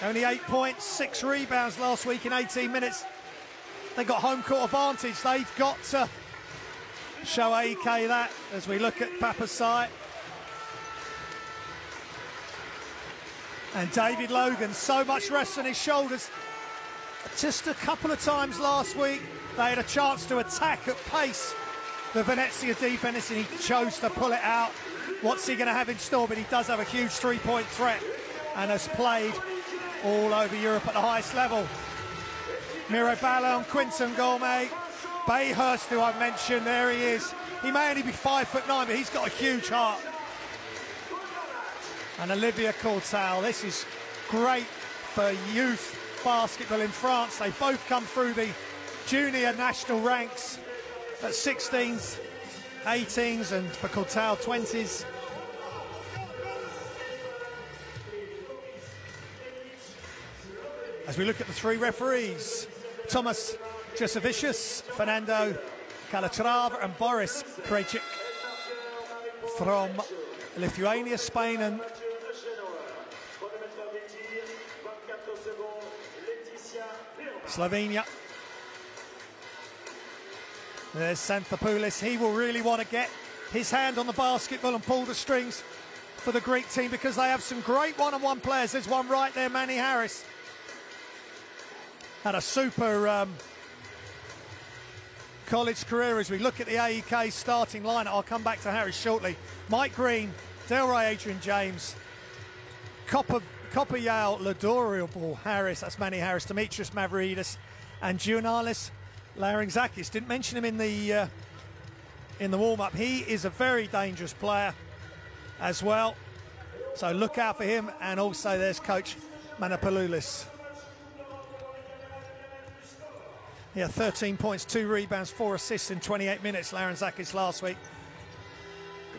Only 8 points, 6 rebounds last week in 18 minutes. They got home court advantage. They've got to show AEK that as we look at Papasai. And David Logan, so much rest on his shoulders. Just a couple of times last week, they had a chance to attack at pace the Venezia defence, and he chose to pull it out. What's he going to have in store? But he does have a huge three-point threat and has played all over Europe at the highest level. Miro Ballon, Quinton Gourmet, Bayhurst, who I mentioned, there he is. He may only be 5'9", but he's got a huge heart. And Olivier Courtal, this is great for youth basketball in France. They both come through the junior national ranks at 16s, 18s, and for Courtal 20s. As we look at the three referees, Thomas Jasovicius, Fernando Calatrava and Boris Krejcik from Lithuania, Spain and Slovenia. There's Xanthopoulos. He will really want to get his hand on the basketball and pull the strings for the Greek team because they have some great one-on-one players. There's one right there, Manny Harris. Had a super college career. As we look at the AEK starting lineup, I'll come back to Harris shortly. Mike Green, Delray Adrian James, Kopayal, Ladoriable Harris, that's Manny Harris, Demetrius Mavridis, and Giannalis Larynxakis. Didn't mention him in the warm-up. He is a very dangerous player as well, so look out for him. And also there's coach Manapouloulis. Yeah, 13 points, 2 rebounds, 4 assists in 28 minutes, Larynxakis last week.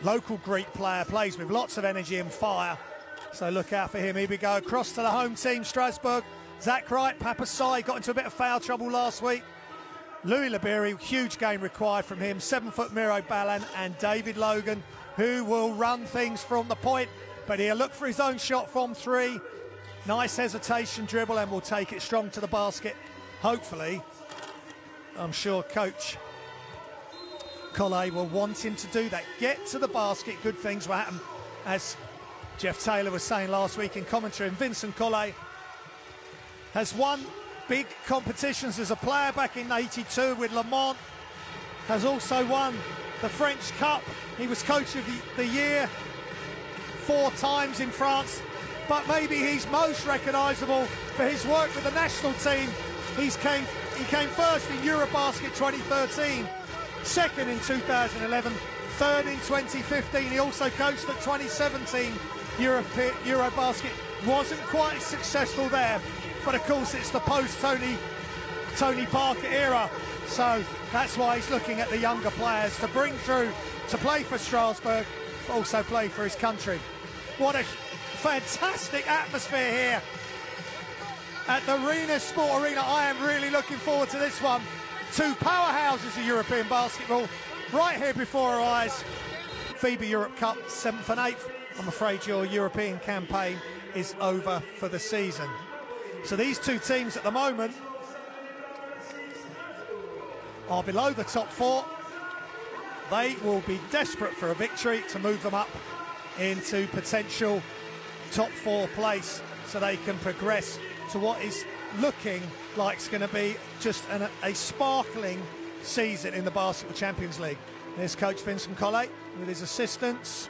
Local Greek player, plays with lots of energy and fire, so look out for him. Here we go, across to the home team, Strasbourg. Zach Wright, Papasai got into a bit of foul trouble last week. Louis Liberi, huge game required from him. 7-foot Miro Ballon and David Logan, who will run things from the point, but he'll look for his own shot from 3. Nice hesitation dribble and will take it strong to the basket. Hopefully, I'm sure Coach Collet will want him to do that. Get to the basket, good things will happen. As Jeff Taylor was saying last week in commentary, and Vincent Collet has won big competitions as a player back in '82 with Le Mans, has also won the French Cup. He was coach of the year 4 times in France, but maybe he's most recognisable for his work with the national team. He came first in Eurobasket 2013, second in 2011, third in 2015. He also coached at 2017 Eurobasket. Wasn't quite successful there, but of course it's the post-Tony Parker era, so that's why he's looking at the younger players to bring through to play for Strasbourg, but also play for his country. What a fantastic atmosphere here at the Arena Sport Arena. I am really looking forward to this one. 2 powerhouses of European basketball right here before our eyes. FIBA Europe Cup, 7th and 8th. I'm afraid your European campaign is over for the season. So these 2 teams at the moment are below the top 4. They will be desperate for a victory to move them up into potential top 4 place so they can progress to what is looking like it's going to be just a sparkling season in the Basketball Champions League. There's Coach Vincent Collet with his assistants.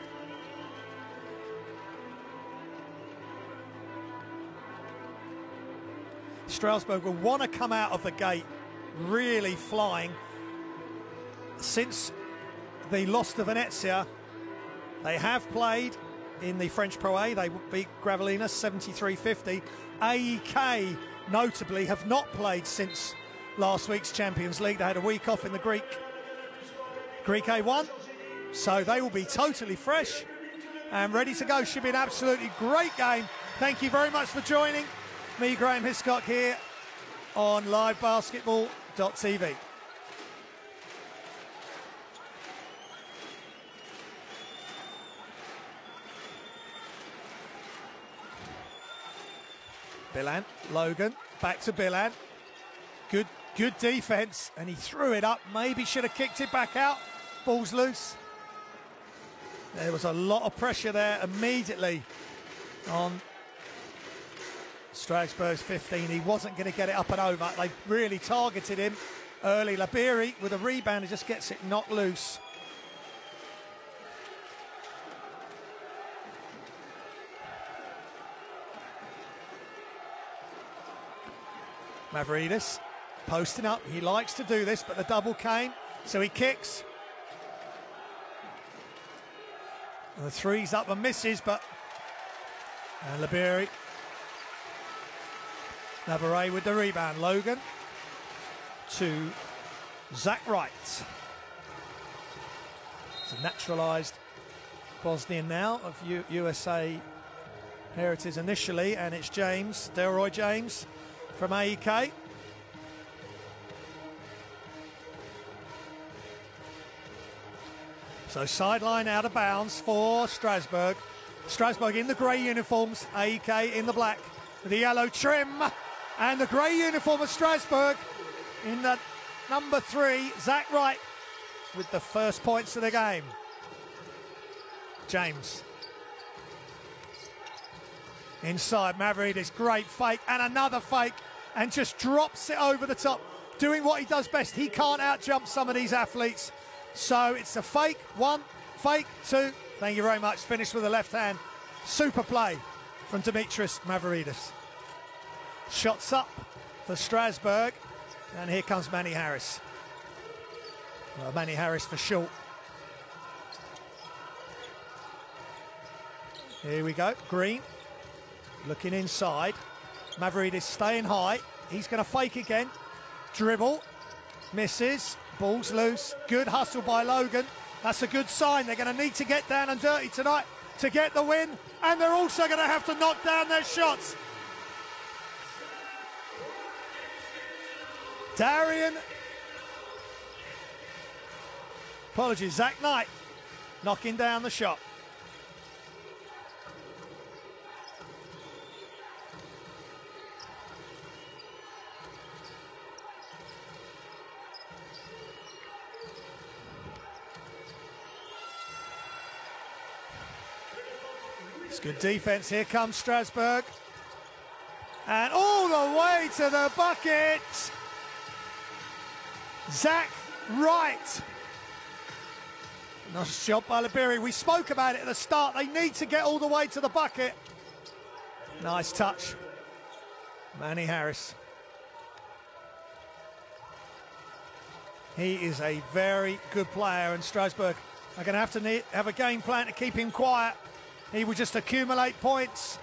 Strasbourg will want to come out of the gate really flying. Since the loss to Venezia, they have played in the French Pro A. They beat Gravelina 73-50. AEK, notably, have not played since last week's Champions League. They had a week off in the Greek A1, so they will be totally fresh and ready to go. Should be an absolutely great game. Thank you very much for joining me, Graham Hiscock, here on livebasketball.tv. Billan, Logan, back to Billan. Good defence, and he threw it up. Maybe should have kicked it back out. Ball's loose. There was a lot of pressure there immediately on Strasbourg's 15. He wasn't going to get it up and over. They really targeted him early. Labiri with a rebound, he just gets it knocked loose. Mavridis posting up. He likes to do this, but the double came, so he kicks. And the three's up and misses, but and Labiri. Labiri with the rebound. Logan to Zach Wright. It's a naturalised Bosnian now of USA heritage initially, and it's James, Delroy James from AEK. So sideline out of bounds for Strasbourg. Strasbourg in the grey uniforms, AEK in the black with the yellow trim, and the grey uniform of Strasbourg in the number 3, Zach Wright, with the first points of the game. James. Inside, Mavridis, great fake, and another fake, and just drops it over the top, doing what he does best. He can't outjump some of these athletes. So it's a fake 1, fake 2. Thank you very much. Finished with the left hand. Super play from Dimitris Mavridis. Shots up for Strasbourg, and here comes Manny Harris. Well, Manny Harris for short. Here we go. Green looking inside. Mavridis staying high. He's going to fake again. Dribble. Misses. Ball's loose. Good hustle by Logan. That's a good sign. They're going to need to get down and dirty tonight to get the win. And they're also going to have to knock down their shots. Zach Knight knocking down the shot. It's good defense. Here comes Strasbourg. And all the way to the bucket. Zach Wright. Nice job by Labiri. We spoke about it at the start. They need to get all the way to the bucket. Nice touch. Manny Harris. He is a very good player, and Strasbourg are going to have a game plan to keep him quiet. He will just accumulate points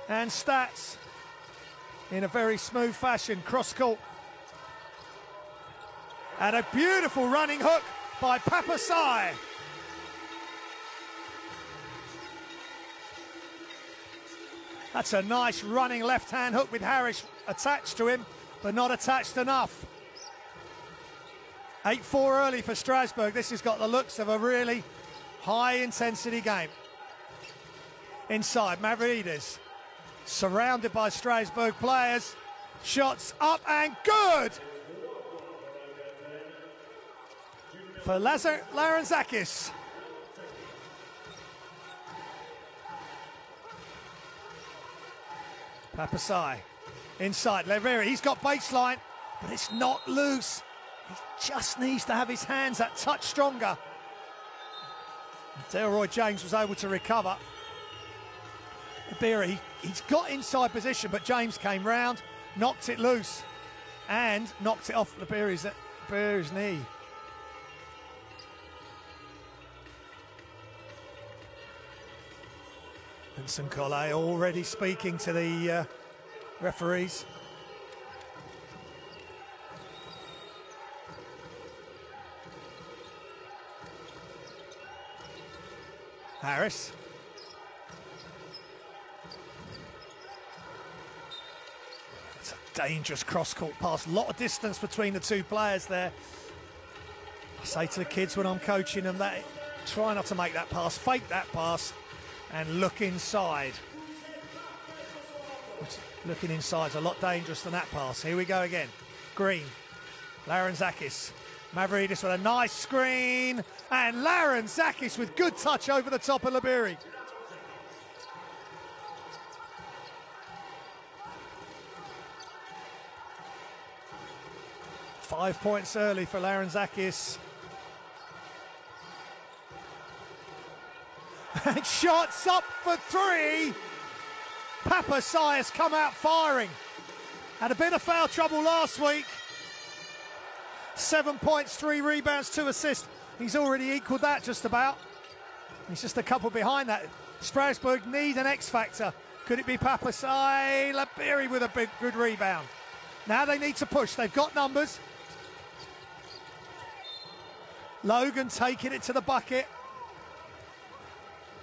and stats in a very smooth fashion. Cross court. And a beautiful running hook by Papasai. That's a nice running left-hand hook with Harris attached to him, but not attached enough. 8-4 early for Strasbourg. This has got the looks of a really high-intensity game. Inside, Mavridis, surrounded by Strasbourg players. Shots up and good for Laranzakis. Papasai inside, Leveri, he's got baseline, but it's not loose. He just needs to have his hands that touch stronger. Delroy James was able to recover. Labiri, he's got inside position, but James came round, knocked it loose, and knocked it off Labiri's knee. Vincent Collet already speaking to the referees. Harris. It's a dangerous cross-court pass. A lot of distance between the two players there. I say to the kids when I'm coaching them that try not to make that pass, fake that pass, and look inside. Looking inside, a lot dangerous than that pass. Here we go again. Green, Larentzakis, Mavridis with a nice screen, and Larentzakis with good touch over the top of Labiri. Five points early for Larentzakis. And shots up for three. Papasai has come out firing. Had a bit of foul trouble last week. 7 points, 3 rebounds, 2 assists. He's already equalled that just about. He's just a couple behind that. Strasbourg need an X factor. Could it be Papasai? Labiri with a big, good rebound. Now they need to push. They've got numbers. Logan taking it to the bucket.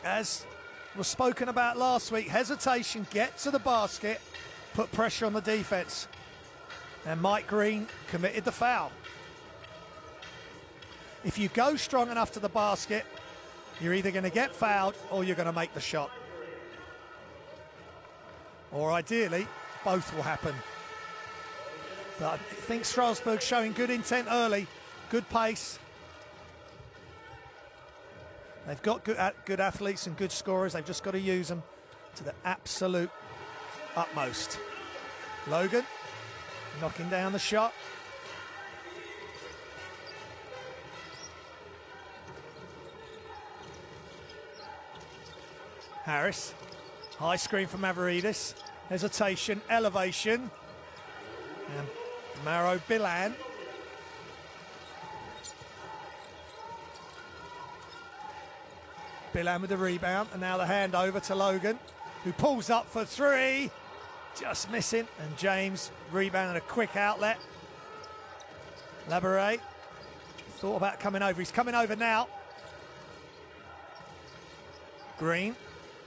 As was spoken about last week, hesitation, get to the basket, put pressure on the defense. And Mike Green committed the foul. If you go strong enough to the basket, you're either going to get fouled or you're going to make the shot. Or ideally, both will happen. But I think Strasbourg showing good intent early, good pace. They've got good athletes and good scorers. They've just got to use them to the absolute utmost. Logan knocking down the shot. Harris, high screen from Mavridis. Hesitation, elevation. And Maro Bilan. Bilan with the rebound, and now the hand over to Logan, who pulls up for three. Just missing, and James rebounding a quick outlet. Labere thought about coming over. He's coming over now. Green,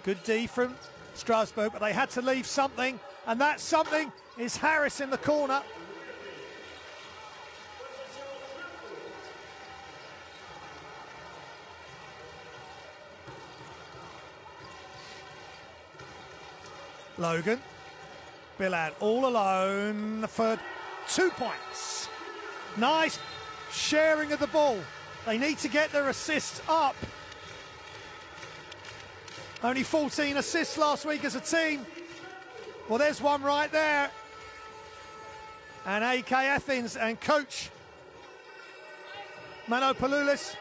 good D from Strasbourg, but they had to leave something, and that something is Harris in the corner. Logan, Bilan all alone for 2 points. Nice sharing of the ball. They need to get their assists up. Only 14 assists last week as a team. Well, there's one right there. And AEK Athens and coach Manopoulos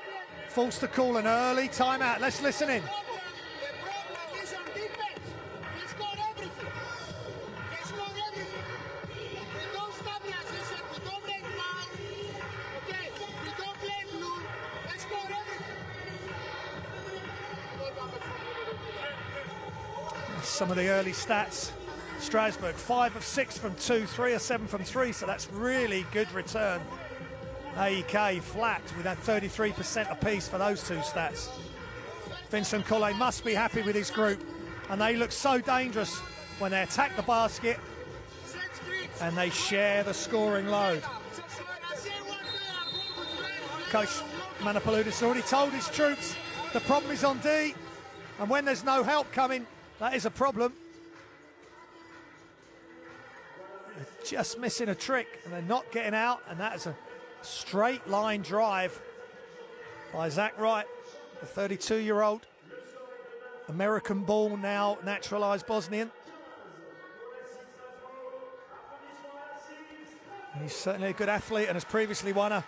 forced to call an early timeout. Let's listen in. Some of the early stats. Strasbourg 5 of 6 from 2, 3 of 7 from 3, so that's really good return. AEK flat with that 33% apiece for those two stats. Vincent Collet must be happy with his group, and they look so dangerous when they attack the basket and they share the scoring load. Coach Manopoulos already told his troops the problem is on D, and when there's no help coming, that is a problem. They're just missing a trick, and they're not getting out, and that is a straight line drive by Zach Wright, the 32-year-old American-born, now naturalised Bosnian. And he's certainly a good athlete and has previously won a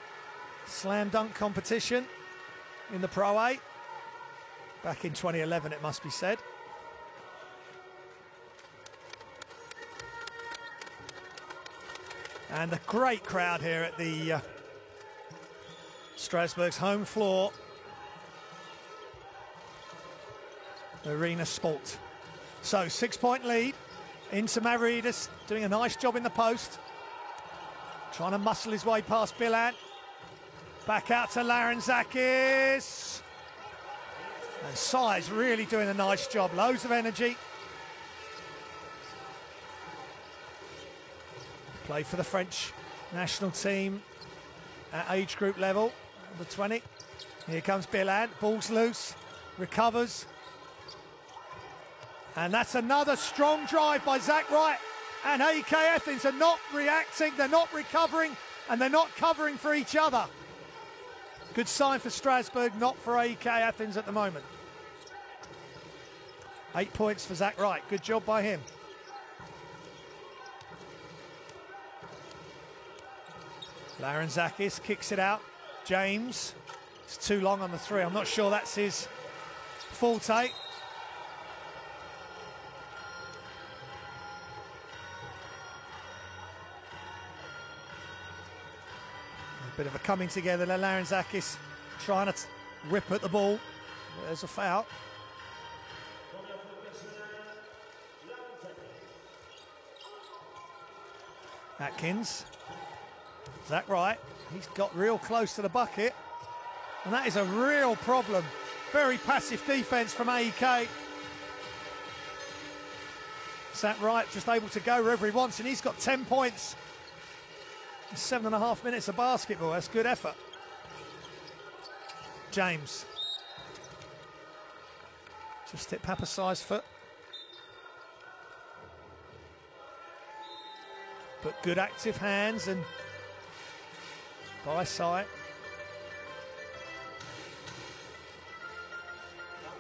slam dunk competition in the Pro A. Back in 2011, it must be said. And a great crowd here at the Strasbourg's home floor, Arena Sport. So 6-point lead into Mavridis, doing a nice job in the post. Trying to muscle his way past Bilan. Back out to Larentzakis. And Sai's really doing a nice job, loads of energy. Play for the French national team at age group level, under 20. Here comes Bilan, ball's loose, recovers. And that's another strong drive by Zach Wright. And AEK Athens are not reacting, they're not recovering, and they're not covering for each other. Good sign for Strasbourg, not for AEK Athens at the moment. 8 points for Zach Wright. Good job by him. Laranzakis kicks it out. James, it's too long on the three. I'm not sure that's his forte. A bit of a coming together there. Laranzakis trying to rip at the ball. There's a foul. Atkins. Zach Wright, he's got real close to the bucket, and that is a real problem. Very passive defence from AEK. Zach Wright just able to go wherever he wants, and he's got 10 points in 7.5 minutes of basketball. That's good effort. James. Just hit Papasai's foot. But good active hands and by side.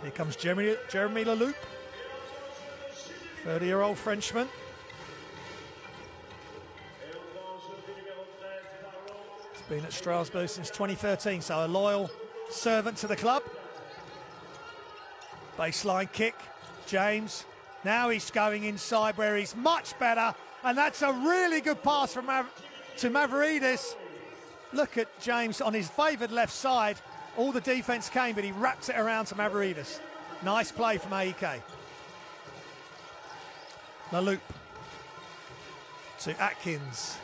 Here comes Jeremy Leloup, 30-year-old Frenchman. He's been at Strasbourg since 2013, so a loyal servant to the club. Baseline kick, James. Now he's going inside where he's much better, and that's a really good pass from to Mavridis. Look at James on his favoured left side. All the defence came, but he wraps it around to Mavridis. Nice play from AEK. Leloup to Atkins.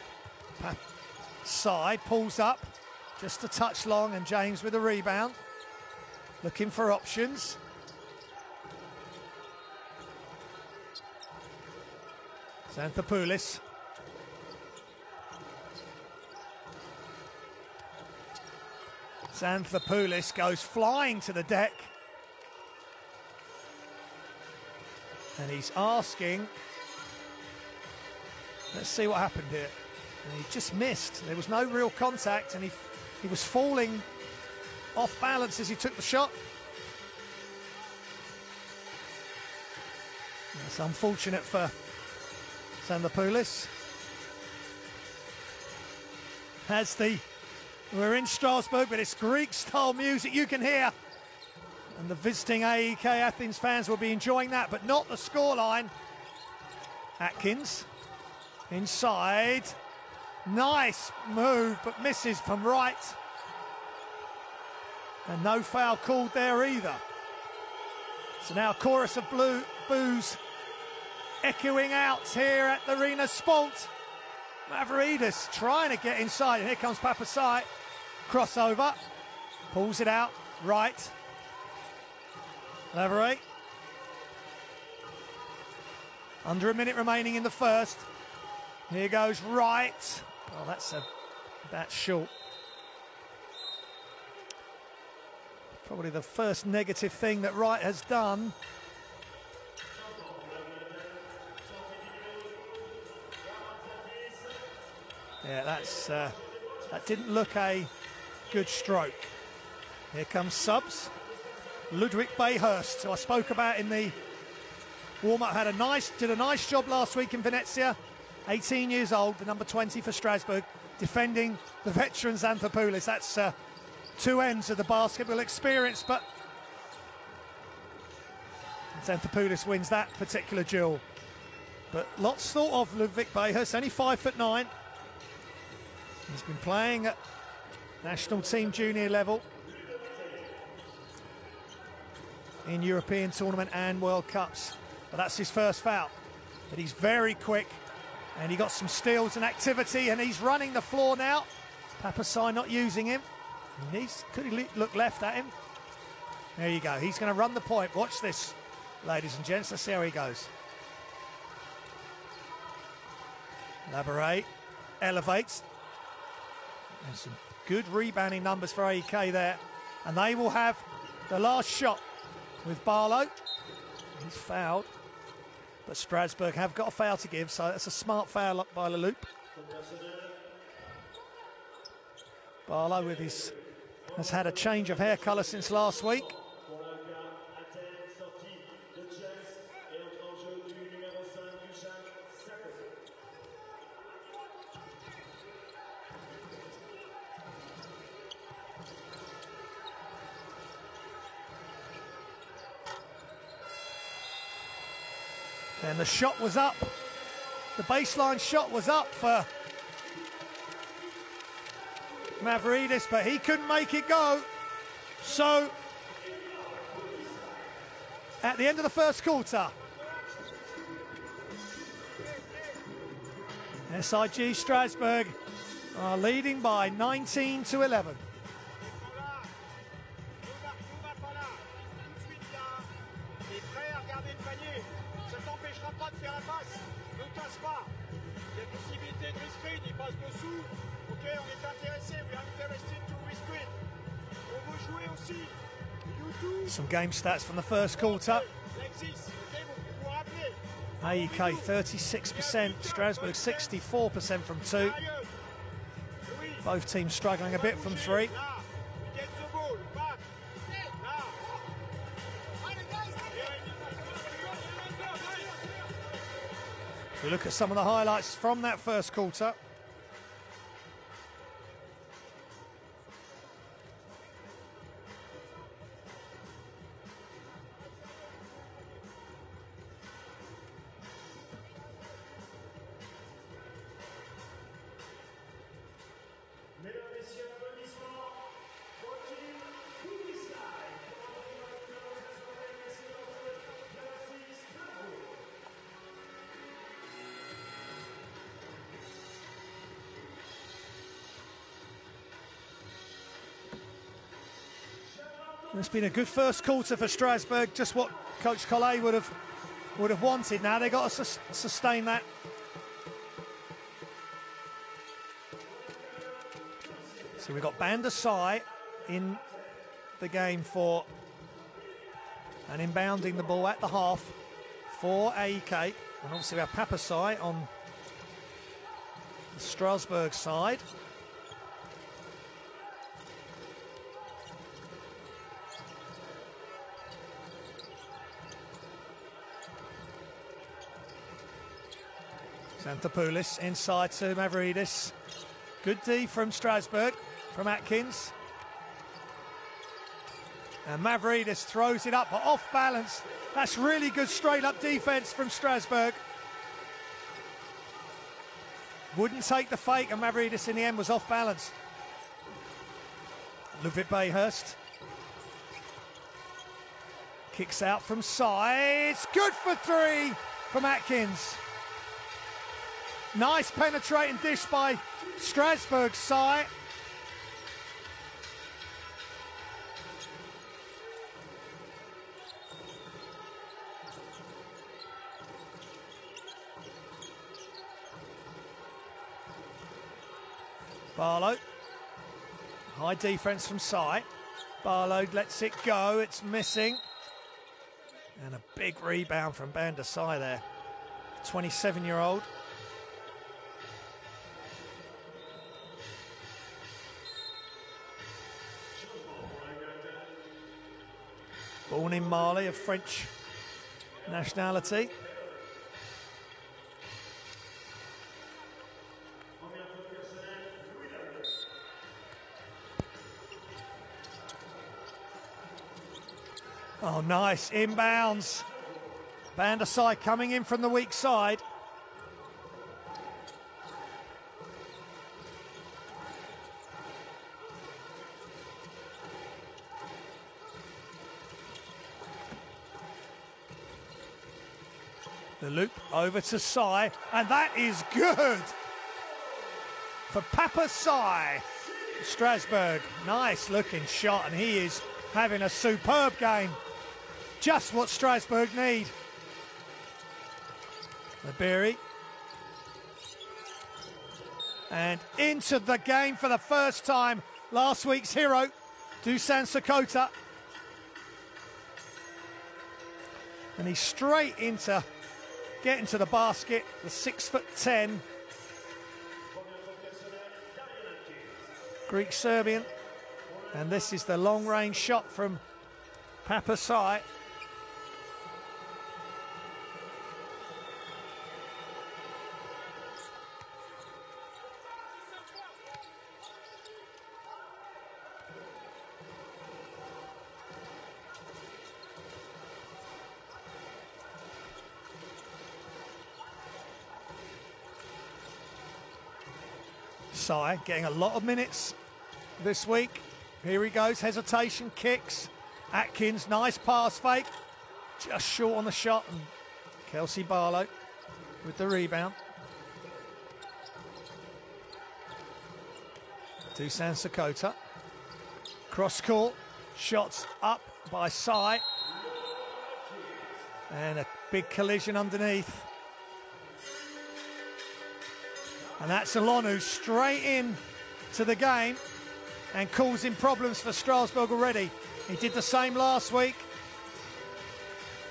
Side, pulls up, just a touch long, and James with a rebound. Looking for options. Xanthopoulos. Xanthopoulos goes flying to the deck. And he's asking, let's see what happened here. And he just missed. There was no real contact, and he was falling off balance as he took the shot. It's unfortunate for Xanthopoulos. We're in Strasbourg, but it's Greek-style music you can hear. And the visiting AEK Athens fans will be enjoying that, but not the scoreline. Atkins, inside. Nice move, but misses from right. And no foul called there either. So now a chorus of boos echoing out here at the Arena Sport. Mavridis trying to get inside, and here comes Papasai. Crossover, pulls it out, right. Leverett. Under a minute remaining in the first. Here goes right. Oh, that's short. Probably the first negative thing that Wright has done. Yeah, that didn't look a good stroke. Here comes subs. Ludwig Bayhurst, who I spoke about in the warm-up, did a nice job last week in Venezia. 18 years old, the number 20 for Strasbourg, defending the veteran Xanthopoulos. That's two ends of the basketball experience, but Xanthopoulos wins that particular duel. But lots thought of Ludwig Bayhurst, only 5'9". He's been playing at national team junior level in European tournament and World Cups. But that's his first foul. But he's very quick, and he got some steals and activity, and he's running the floor now. Papasai not using him. Could he look left at him? There you go. He's going to run the point. Watch this, ladies and gents. Let's see how he goes. Labouré elevates. And some good rebounding numbers for AEK there. And they will have the last shot with Barlow. He's fouled. But Strasbourg have got a foul to give, so that's a smart foul up by Leloup. Barlow has had a change of hair colour since last week. And the shot was up. The baseline shot was up for Mavridis, but he couldn't make it go. So, at the end of the first quarter, SIG Strasbourg are leading by 19-11. Some game stats from the first quarter. AEK 36%, Strasbourg 64% from 2. Both teams struggling a bit from 3. We look at some of the highlights from that first quarter. It's been a good first quarter for Strasbourg, just what Coach Collet would have wanted. Now they've got to sustain that. So we've got Bandasai in the game for and inbounding the ball at the half for AEK. And obviously we have Papasai on the Strasbourg side. Xanthopoulos inside to Mavridis. Good D from Strasbourg, from Atkins. And Mavridis throws it up, but off balance. That's really good straight up defense from Strasbourg. Wouldn't take the fake, and Mavridis in the end was off balance. Ludwig Bayhurst. Kicks out from side. It's good for 3 from Atkins. Nice penetrating dish by Strasbourg's side. Barlow. High defense from Sai. Barlow lets it go. It's missing. And a big rebound from Bandasai there. 27-year-old. Born in Mali, of French nationality. Oh, nice, inbounds. Bandasai coming in from the weak side. The loop over to Sai, and that is good for Papasai. Strasbourg, nice looking shot, and he is having a superb game. Just what Strasbourg need. Labiri. And into the game for the first time. Last week's hero, Dusan Sakota. And he's straight into getting to the basket, the 6'10" Greek-Serbian. And this is the long-range shot from Papasai. Sai getting a lot of minutes this week. Here he goes, hesitation, kicks. Atkins, nice pass fake. Just short on the shot. And Kelsey Barlow with the rebound. Dusan Sakota. Cross court, shots up by Sai. And a big collision underneath. And that's Alonu straight in to the game and causing problems for Strasbourg already. He did the same last week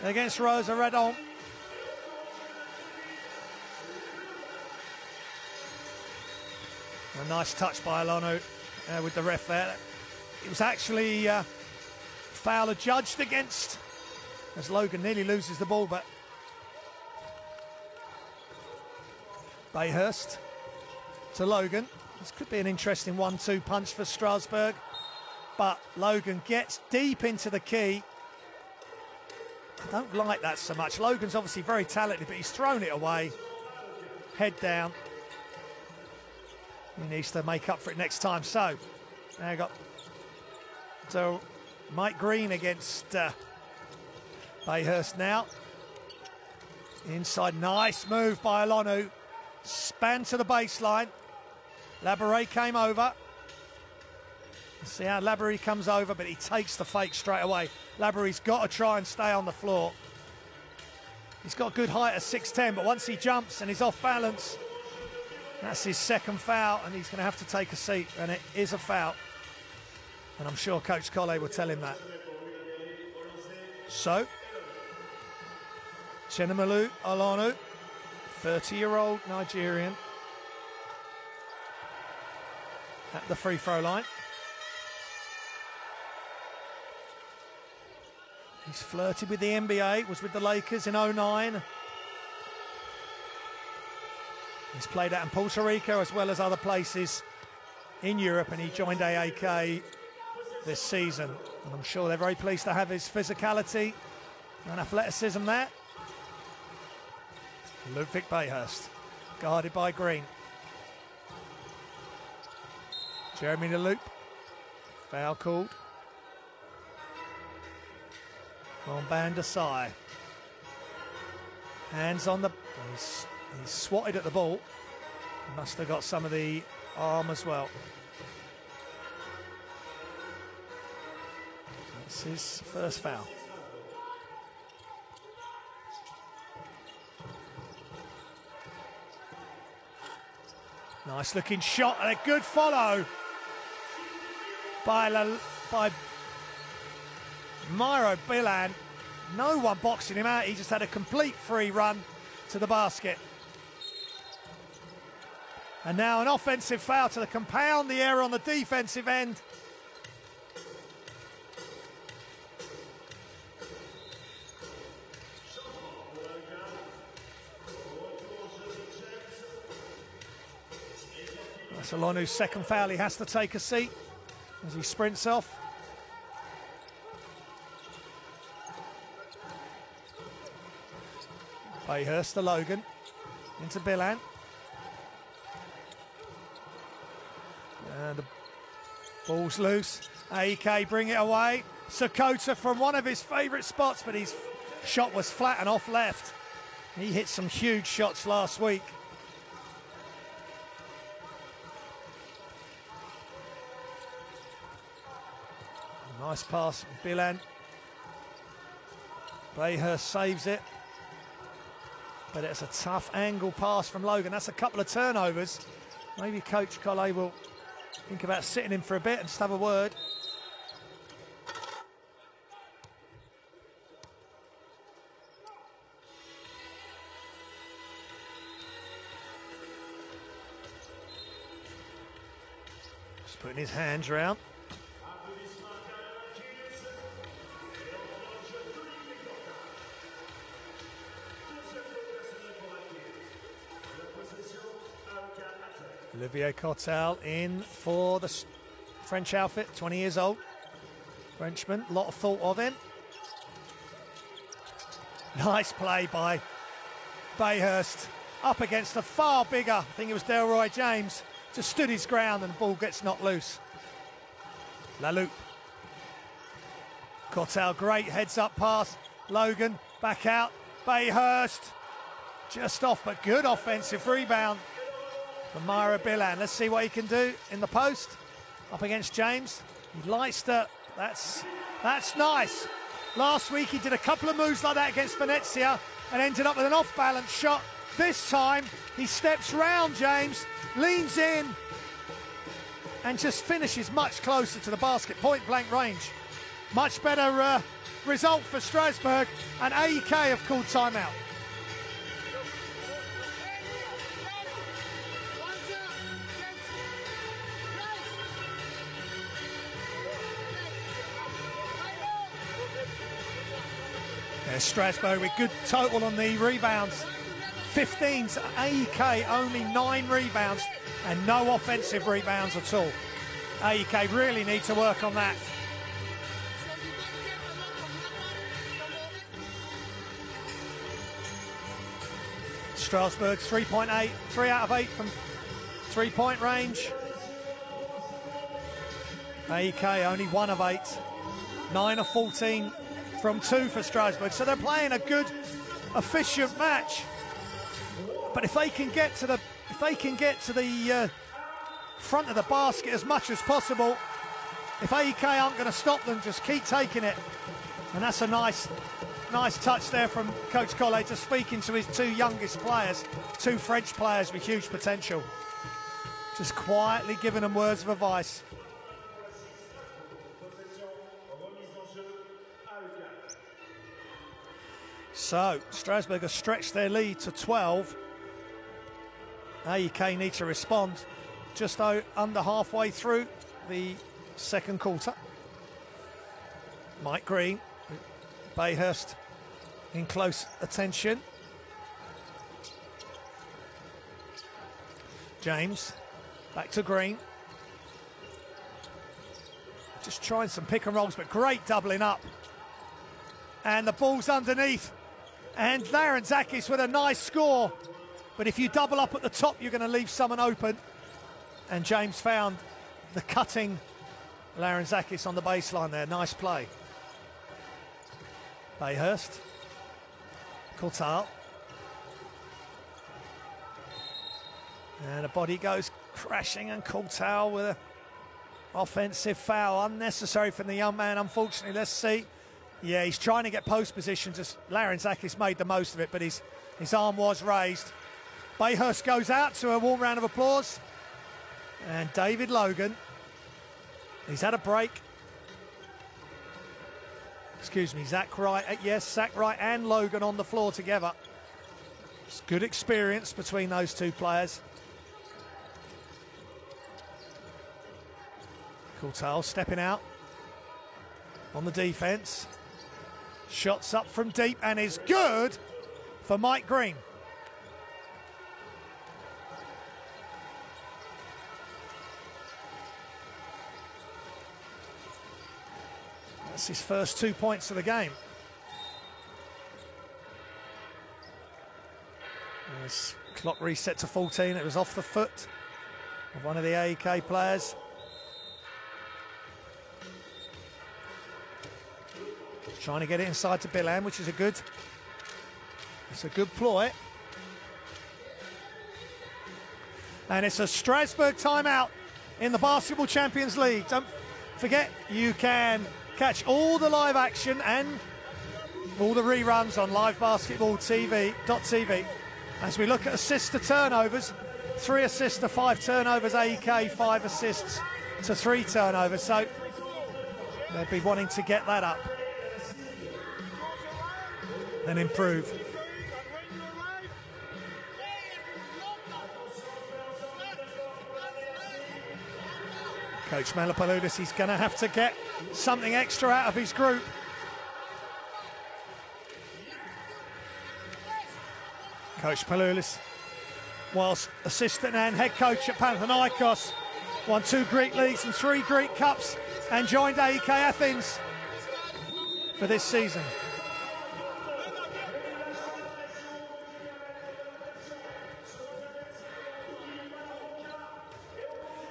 against Rosa Radon. A nice touch by Alonu with the ref there. It was actually foul adjudged against, as Logan nearly loses the ball, but Bayhurst to Logan. This could be an interesting 1-2 punch for Strasbourg, but Logan gets deep into the key. I don't like that so much. Logan's obviously very talented, but he's thrown it away. Head down. He needs to make up for it next time. So, now you got Mike Green against Bayhurst now. Inside, nice move by Alonu. Span to the baseline. Labouré came over. See how Labouré comes over, but he takes the fake straight away. Labouré got to try and stay on the floor. He's got good height at 6'10", but once he jumps and he's off balance, that's his second foul, and he's going to have to take a seat, and it is a foul. And I'm sure Coach Collet will tell him that. So, Chinemalu Alonu, 30-year-old Nigerian, at the free throw line. He's flirted with the NBA, was with the Lakers in 09. He's played out in Puerto Rico as well as other places in Europe, and he joined AEK this season. And I'm sure they're very pleased to have his physicality and athleticism there. Ludwig Bayhurst, guarded by Green. Jeremy DeLoop, foul called on Bandasai. Hands on the, he's swatted at the ball. He must have got some of the arm as well. That's his first foul. Nice looking shot and a good follow by Myro Bilan. No one boxing him out. He just had a complete free run to the basket. And now an offensive foul to compound the error on the defensive end. That's Alonu's second foul. He has to take a seat as he sprints off. Bayhurst to Logan, into Bilan. And the ball's loose. AEK bring it away. Sakota from one of his favourite spots, but his shot was flat and off left. He hit some huge shots last week. Nice pass, Bilan. Bayhurst saves it. But it's a tough angle pass from Logan. That's a couple of turnovers. Maybe Coach Collet will think about sitting him for a bit and just have a word. Putting his hands round. Olivier Courtel in for the French outfit, 20 years old. Frenchman, a lot of thought of him. Nice play by Bayhurst. Up against the far bigger, I think it was Delroy James, just stood his ground and the ball gets knocked loose. Laloupe. Courtel, great heads up pass. Logan, back out. Bayhurst, just off, but good offensive rebound from Myra Billan. Let's see what he can do in the post. Up against James. He likes to, that's nice. Last week he did a couple of moves like that against Venezia and ended up with an off-balance shot. This time he steps round James, leans in and just finishes much closer to the basket, point blank range. Much better result for Strasbourg, and AEK have called timeout. Strasbourg with good total on the rebounds. 15s, AEK only 9 rebounds and no offensive rebounds at all. AEK really need to work on that. Strasbourg 3.8, 3 out of 8 from 3-point range. AEK only 1 of 8, 9 of 14 from 2 for Strasbourg. So they're playing a good, efficient match. But if they can get to the front of the basket as much as possible, if AEK aren't going to stop them, just keep taking it. And that's a nice touch there from Coach Collet, just speaking to his 2 youngest players, 2 French players with huge potential. Just quietly giving them words of advice. So, Strasbourg have stretched their lead to 12. AEK need to respond just under halfway through the second quarter. Mike Green, Bayhurst in close attention. James, back to Green. Just trying some pick and rolls, but great doubling up. And the ball's underneath. And Larentzakis with a nice score. But if you double up at the top, you're going to leave someone open. And James found the cutting Larentzakis on the baseline there. Nice play. Bayhurst. Courtel. And a body goes crashing, and Courtel with an offensive foul. Unnecessary from the young man, unfortunately. Let's see. Yeah, he's trying to get post position. Just Larentzakis made the most of it, but his arm was raised. Bayhurst goes out to a warm round of applause. And David Logan, he's had a break. Excuse me, Zach Wright. Yes, Zach Wright and Logan on the floor together. It's good experience between those 2 players. Courtel stepping out on the defense. Shots up from deep and is good for Mike Green. That's his first 2 points of the game. This clock reset to 14. It was off the foot of one of the AEK players. Trying to get it inside to Billan, which is it's a good ploy. And it's a Strasbourg timeout in the Basketball Champions League. Don't forget, you can catch all the live action and all the reruns on livebasketballtv.tv as we look at assists to turnovers. 3 assists to 5 turnovers, AEK 5 assists to 3 turnovers. So they'll be wanting to get that up and improve. Coach Melopoulos, he's going to have to get something extra out of his group. Coach Paloulis, whilst assistant and head coach at Panathinaikos, won 2 Greek leagues and 3 Greek cups and joined AEK Athens for this season.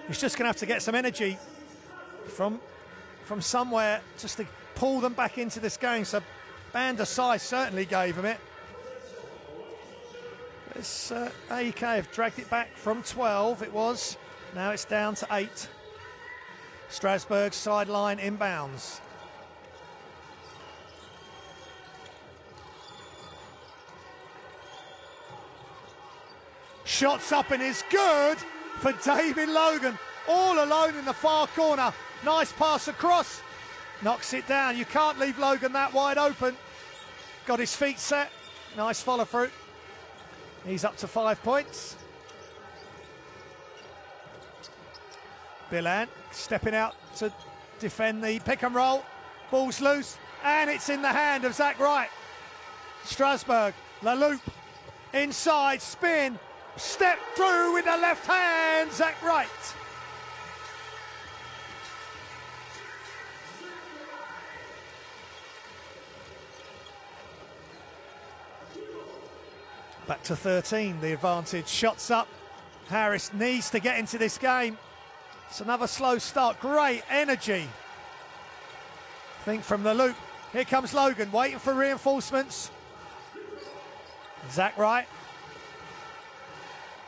He's just going to have to get some energy from somewhere just to pull them back into this game. So Banda size certainly gave him it. This AEK have dragged it back from 12, it was. Now it's down to 8. Strasbourg sideline inbounds. Shots up and is good for David Logan. All alone in the far corner. Nice pass across. Knocks it down. You can't leave Logan that wide open. Got his feet set. Nice follow through. He's up to 5 points. Bilan stepping out to defend the pick and roll. Ball's loose and it's in the hand of Zach Wright. Strasbourg, La Loupe, inside, spin, step through with the left hand, Zach Wright. Back to 13, the advantage. Shots up. Harris needs to get into this game. It's another slow start. Great energy. I think from the loop. Here comes Logan, waiting for reinforcements. Zach Wright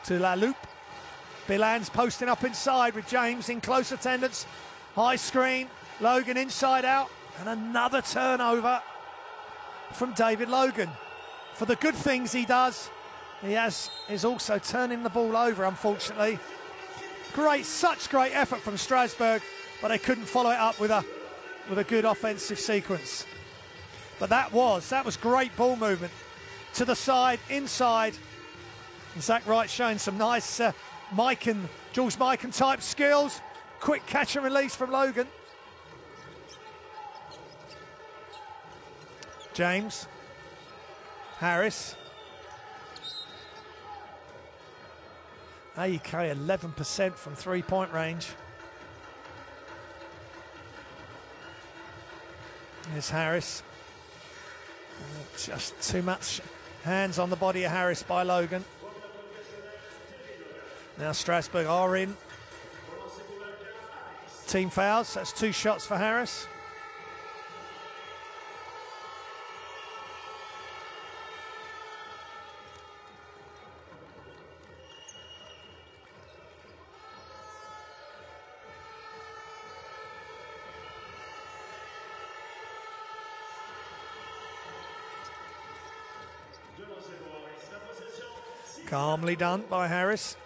to La Loupe. Bilan's posting up inside with James in close attendance. High screen. Logan inside out. And another turnover from David Logan. For the good things he does, is also turning the ball over, unfortunately. Such great effort from Strasbourg, but they couldn't follow it up with a good offensive sequence. But that was great ball movement. To the side, inside. And Zach Wright showing some nice Jules Mikan type skills. Quick catch and release from Logan. James. Harris. AEK 11% from 3-point range. Here's Harris. Just too much hands on the body of Harris by Logan. Now Strasbourg are in. Team fouls, that's 2 shots for Harris. Calmly done by Harris.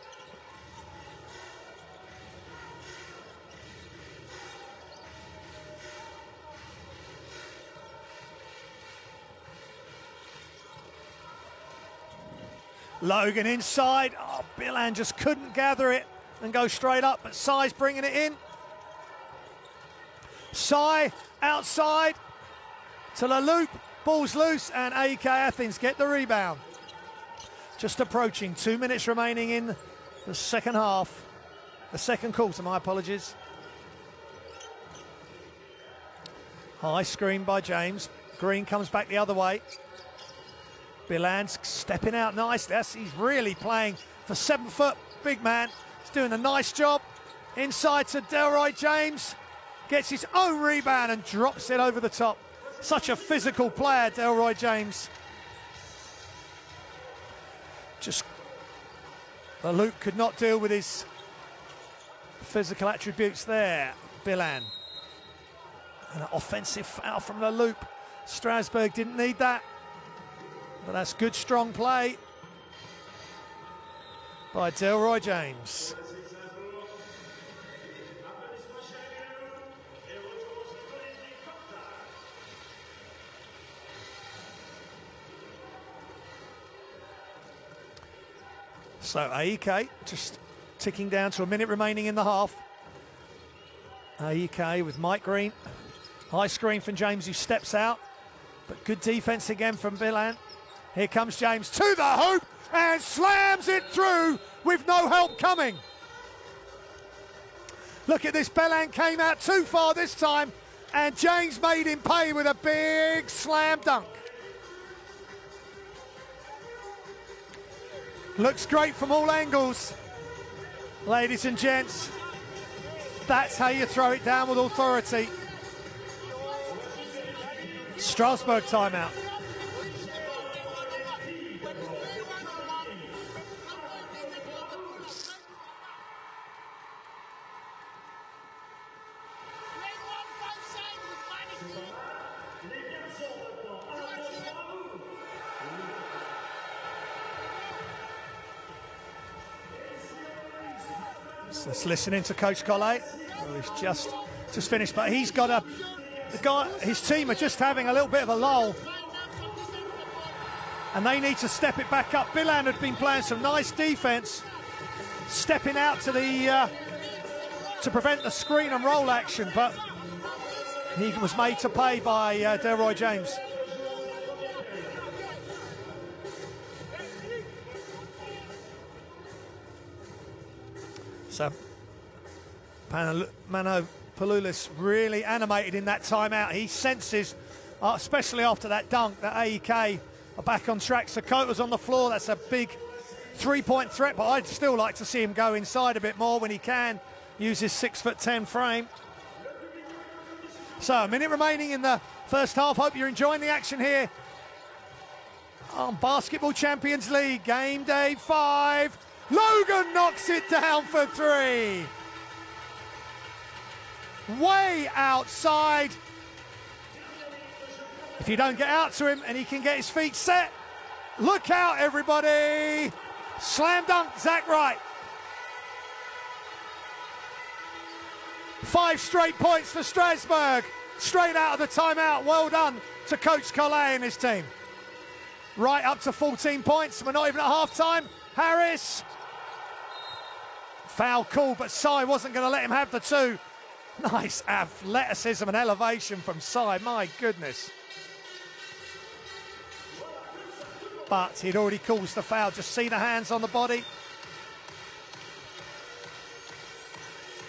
Logan inside. Oh, Bilan just couldn't gather it and go straight up, but Sai's bringing it in. Sai outside to La Loupe. Ball's loose and AEK Athens get the rebound. Just approaching, 2 minutes remaining in the second half. The second quarter, my apologies. High screen by James. Green comes back the other way. Bilan's stepping out nicely. He's really playing for 7 foot, big man. He's doing a nice job. Inside to Delroy James. Gets his own rebound and drops it over the top. Such a physical player, Delroy James. Just the Luke could not deal with his physical attributes there. Bilan. And an offensive foul from the Loop. Strasbourg didn't need that. But that's good, strong play by Delroy James. So AEK just ticking down to a minute remaining in the half. AEK with Mike Green. High screen from James, who steps out. But good defense again from Bilan. Here comes James to the hoop and slams it through with no help coming. Look at this, Bilan came out too far this time and James made him pay with a big slam dunk. Looks great from all angles. Ladies and gents, that's how you throw it down with authority. Strasbourg timeout. Just listening to Coach Collet, who's just finished, but he's got his team are just having a little bit of a lull, and they need to step it back up. Bilan had been playing some nice defense, stepping out to the to prevent the screen and roll action, but he was made to pay by Delroy James. So Manopoulos really animated in that timeout. He senses, especially after that dunk, that AEK are back on track. Sakota's on the floor. That's a big three-point threat, but I'd still like to see him go inside a bit more when he can use his 6'10" frame. So a minute remaining in the first half. Hope you're enjoying the action here on Basketball Champions League, game day 5. Logan knocks it down for 3. Way outside. If you don't get out to him and he can get his feet set, look out everybody. Slam dunk, Zach Wright. 5 straight points for Strasbourg, straight out of the timeout. Well done to Coach Collet and his team. Right up to 14 points. We're not even at half time. Harris. Foul call, but Sai wasn't going to let him have the 2. Nice athleticism and elevation from Sai, my goodness. But he'd already caused the foul. Just see the hands on the body.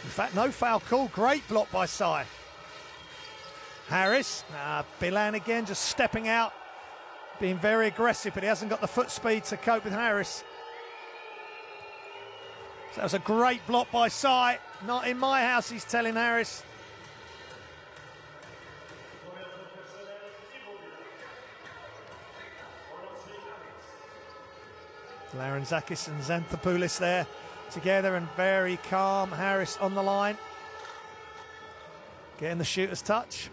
In fact, no foul call. Great block by Sai. Harris, Bilan again, just stepping out, being very aggressive, but he hasn't got the foot speed to cope with Harris. So that was a great block by Sai. Not in my house, he's telling Harris. Laranzakis and Xanthopoulos there together and very calm. Harris on the line. Getting the shooter's touch.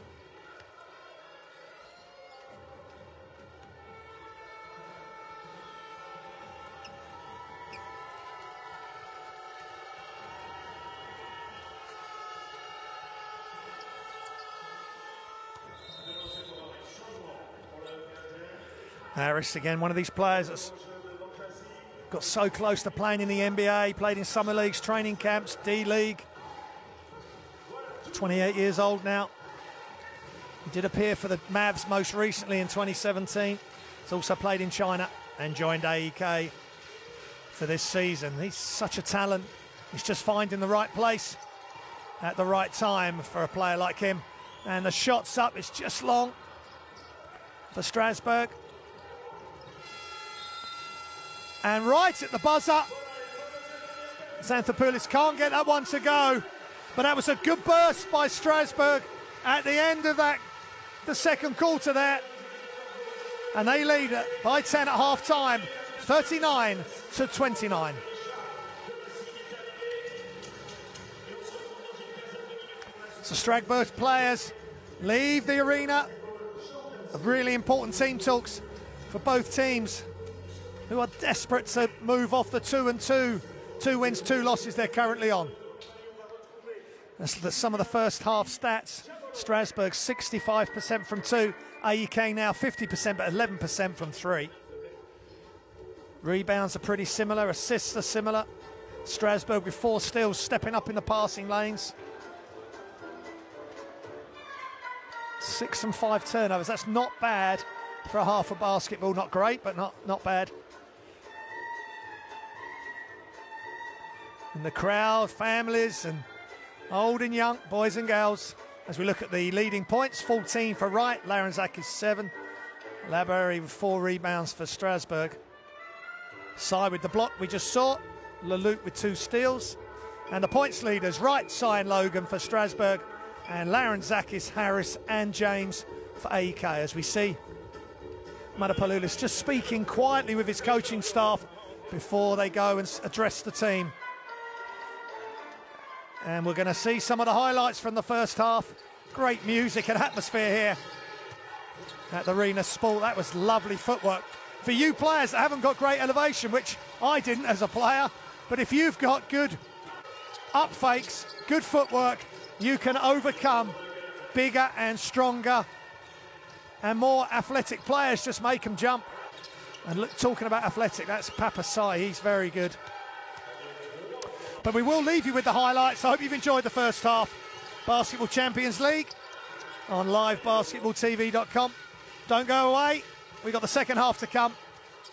Harris, again, one of these players that's got so close to playing in the NBA, played in summer leagues, training camps, D-League. 28 years old now. He did appear for the Mavs most recently in 2017. He's also played in China and joined AEK for this season. He's such a talent. He's just finding the right place at the right time for a player like him. And the shot's up, it's just long for Strasbourg. And right at the buzzer, Xanthopoulos can't get that one to go, but that was a good burst by Strasbourg at the end of the second quarter there. And they lead it by 10 at half time, 39-29. So Strasbourg's players leave the arena. A really important team talks for both teams, who are desperate to move off the 2-2, 2 wins, 2 losses they're currently on. That's some of the first half stats. Strasbourg 65% from 2, AEK now 50%, but 11% from 3. Rebounds are pretty similar, assists are similar. Strasbourg with 4 steals, stepping up in the passing lanes. 6 and 5 turnovers. That's not bad for a half of basketball. Not great, but not bad. And the crowd, families, and old and young, boys and girls. As we look at the leading points, 14 for Wright, Larenzakis 7. Laberry with 4 rebounds for Strasbourg. Sy with the block we just saw. Leloup with 2 steals. And the points leaders, Wright, Sy and Logan for Strasbourg. And Larenzakis, Harris and James for AEK. As we see Matapoulis just speaking quietly with his coaching staff before they go and address the team. And we're going to see some of the highlights from the first half. Great music and atmosphere here at the Arena Sport. That was lovely footwork. For you players that haven't got great elevation, which I didn't as a player, but if you've got good up fakes, good footwork, you can overcome bigger and stronger and more athletic players. Just make them jump. And look, talking about athletic, that's Papa Sy. He's very good. But we will leave you with the highlights. I hope you've enjoyed the first half. Basketball Champions League on livebasketballtv.com. Don't go away. We've got the second half to come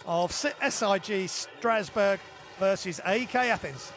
of SIG Strasbourg versus AEK Athens.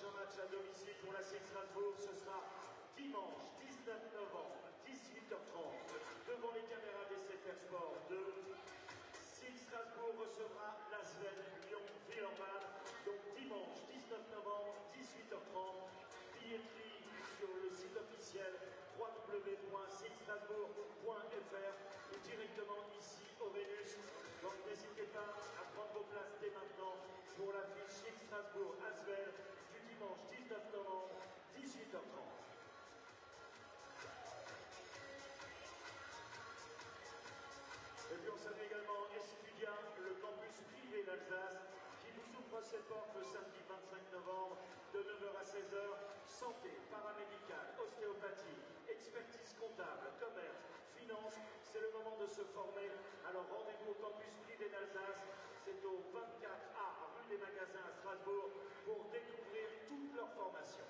prochain match à domicile pour la SIG Strasbourg, ce sera dimanche 19 novembre, 18h30, devant les caméras des SIG Sport 2. SIG Strasbourg recevra l'ASVEL Lyon-Villeurbanne, donc dimanche 19 novembre, 18h30. Billetterie sur le site officiel www.sigstrasbourg.fr ou directement ici au Vénus. Donc n'hésitez pas à prendre vos places dès maintenant pour l'affiche SIG Strasbourg-ASVEL du dimanche 19 novembre, 18h30. Et puis on salue également Estudia, le campus privé d'Alsace, qui vous ouvre ses portes le samedi 25 novembre de 9h à 16h. Santé, paramédicale, ostéopathie, expertise comptable, commerce, finance, c'est le moment de se former. Alors rendez-vous au campus privé d'Alsace, c'est au 24A rue des Magasins à Strasbourg pour découvrir toute leur formation.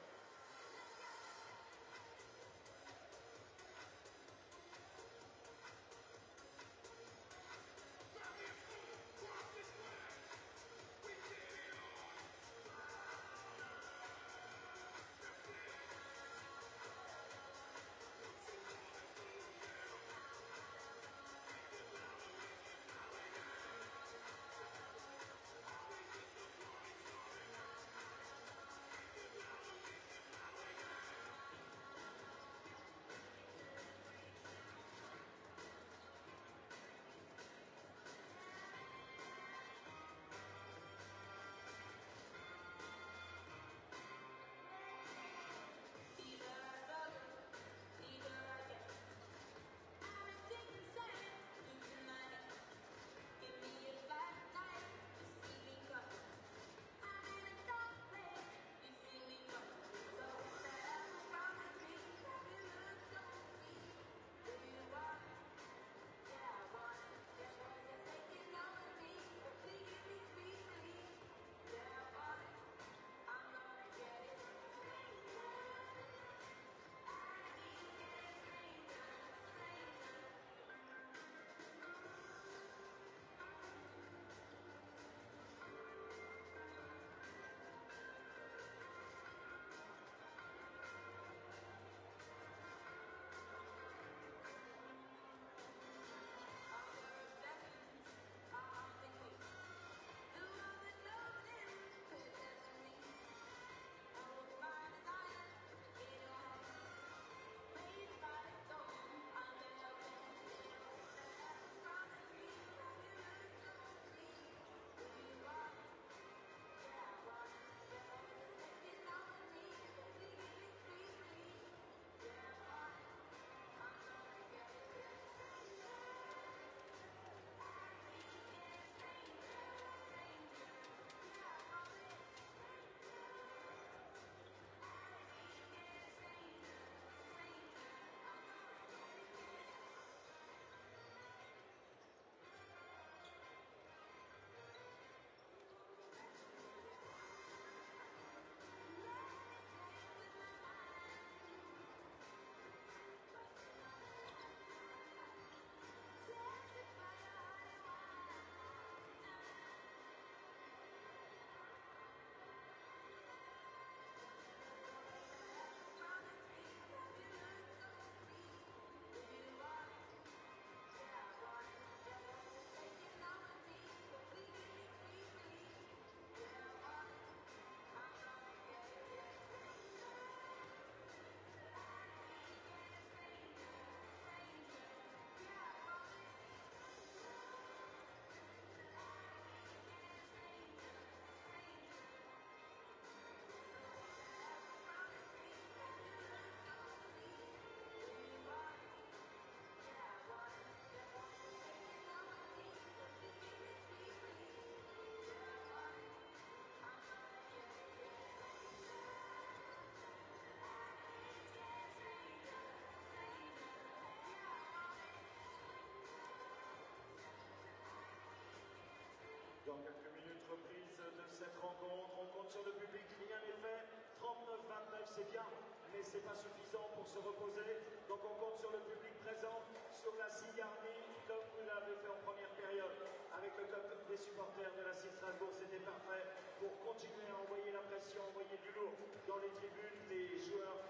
Dans quelques minutes, reprise de cette rencontre. On compte sur le public, rien n'est fait. 39-29, c'est bien, mais c'est pas suffisant pour se reposer. Donc on compte sur le public présent, sur la SIG Army, comme vous l'avez fait en première période. Avec le club des supporters de la SIG Strasbourg, c'était parfait. pour continuer à envoyer la pression, envoyer du lourd dans les tribunes. Les joueurs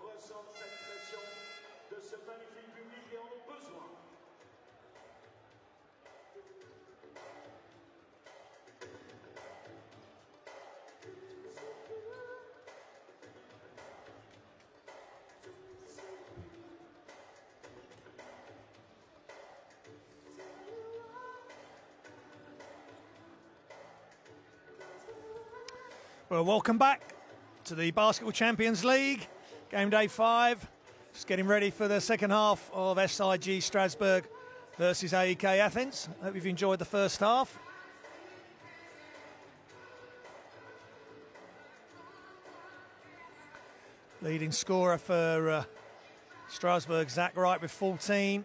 ressentent cette pression de ce magnifique public et en ont besoin. Well, welcome back to the Basketball Champions League, game day 5. Just getting ready for the second half of SIG Strasbourg versus AEK Athens. Hope you've enjoyed the first half. Leading scorer for Strasbourg, Zach Wright with 14.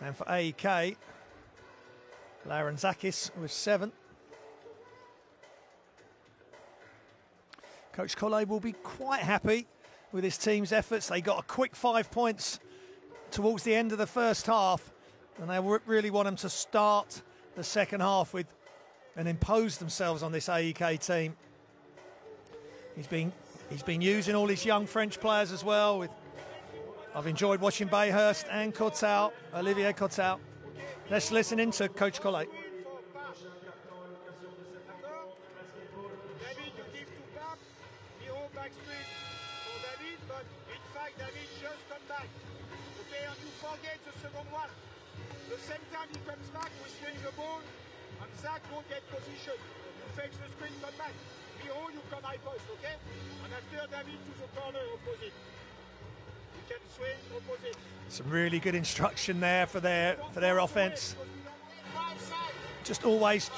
And for AEK, Laurenzakis with 7. Coach Collet will be quite happy with his team's efforts. They got a quick 5 points towards the end of the first half, and they really want them to start the second half with and impose themselves on this AEK team. He's been using all his young French players as well. I've enjoyed watching Bayhurst and Cotal, Olivier Cotal. Let's listen in to Coach Collet. Forget the second one. The same time he comes back, we swing the ball, and Zach won't get position. You fake the screen, come back. Miro, you come high post, okay? And after David to the corner opposite. You can swing opposite. Some really good instruction there for their offense. Just always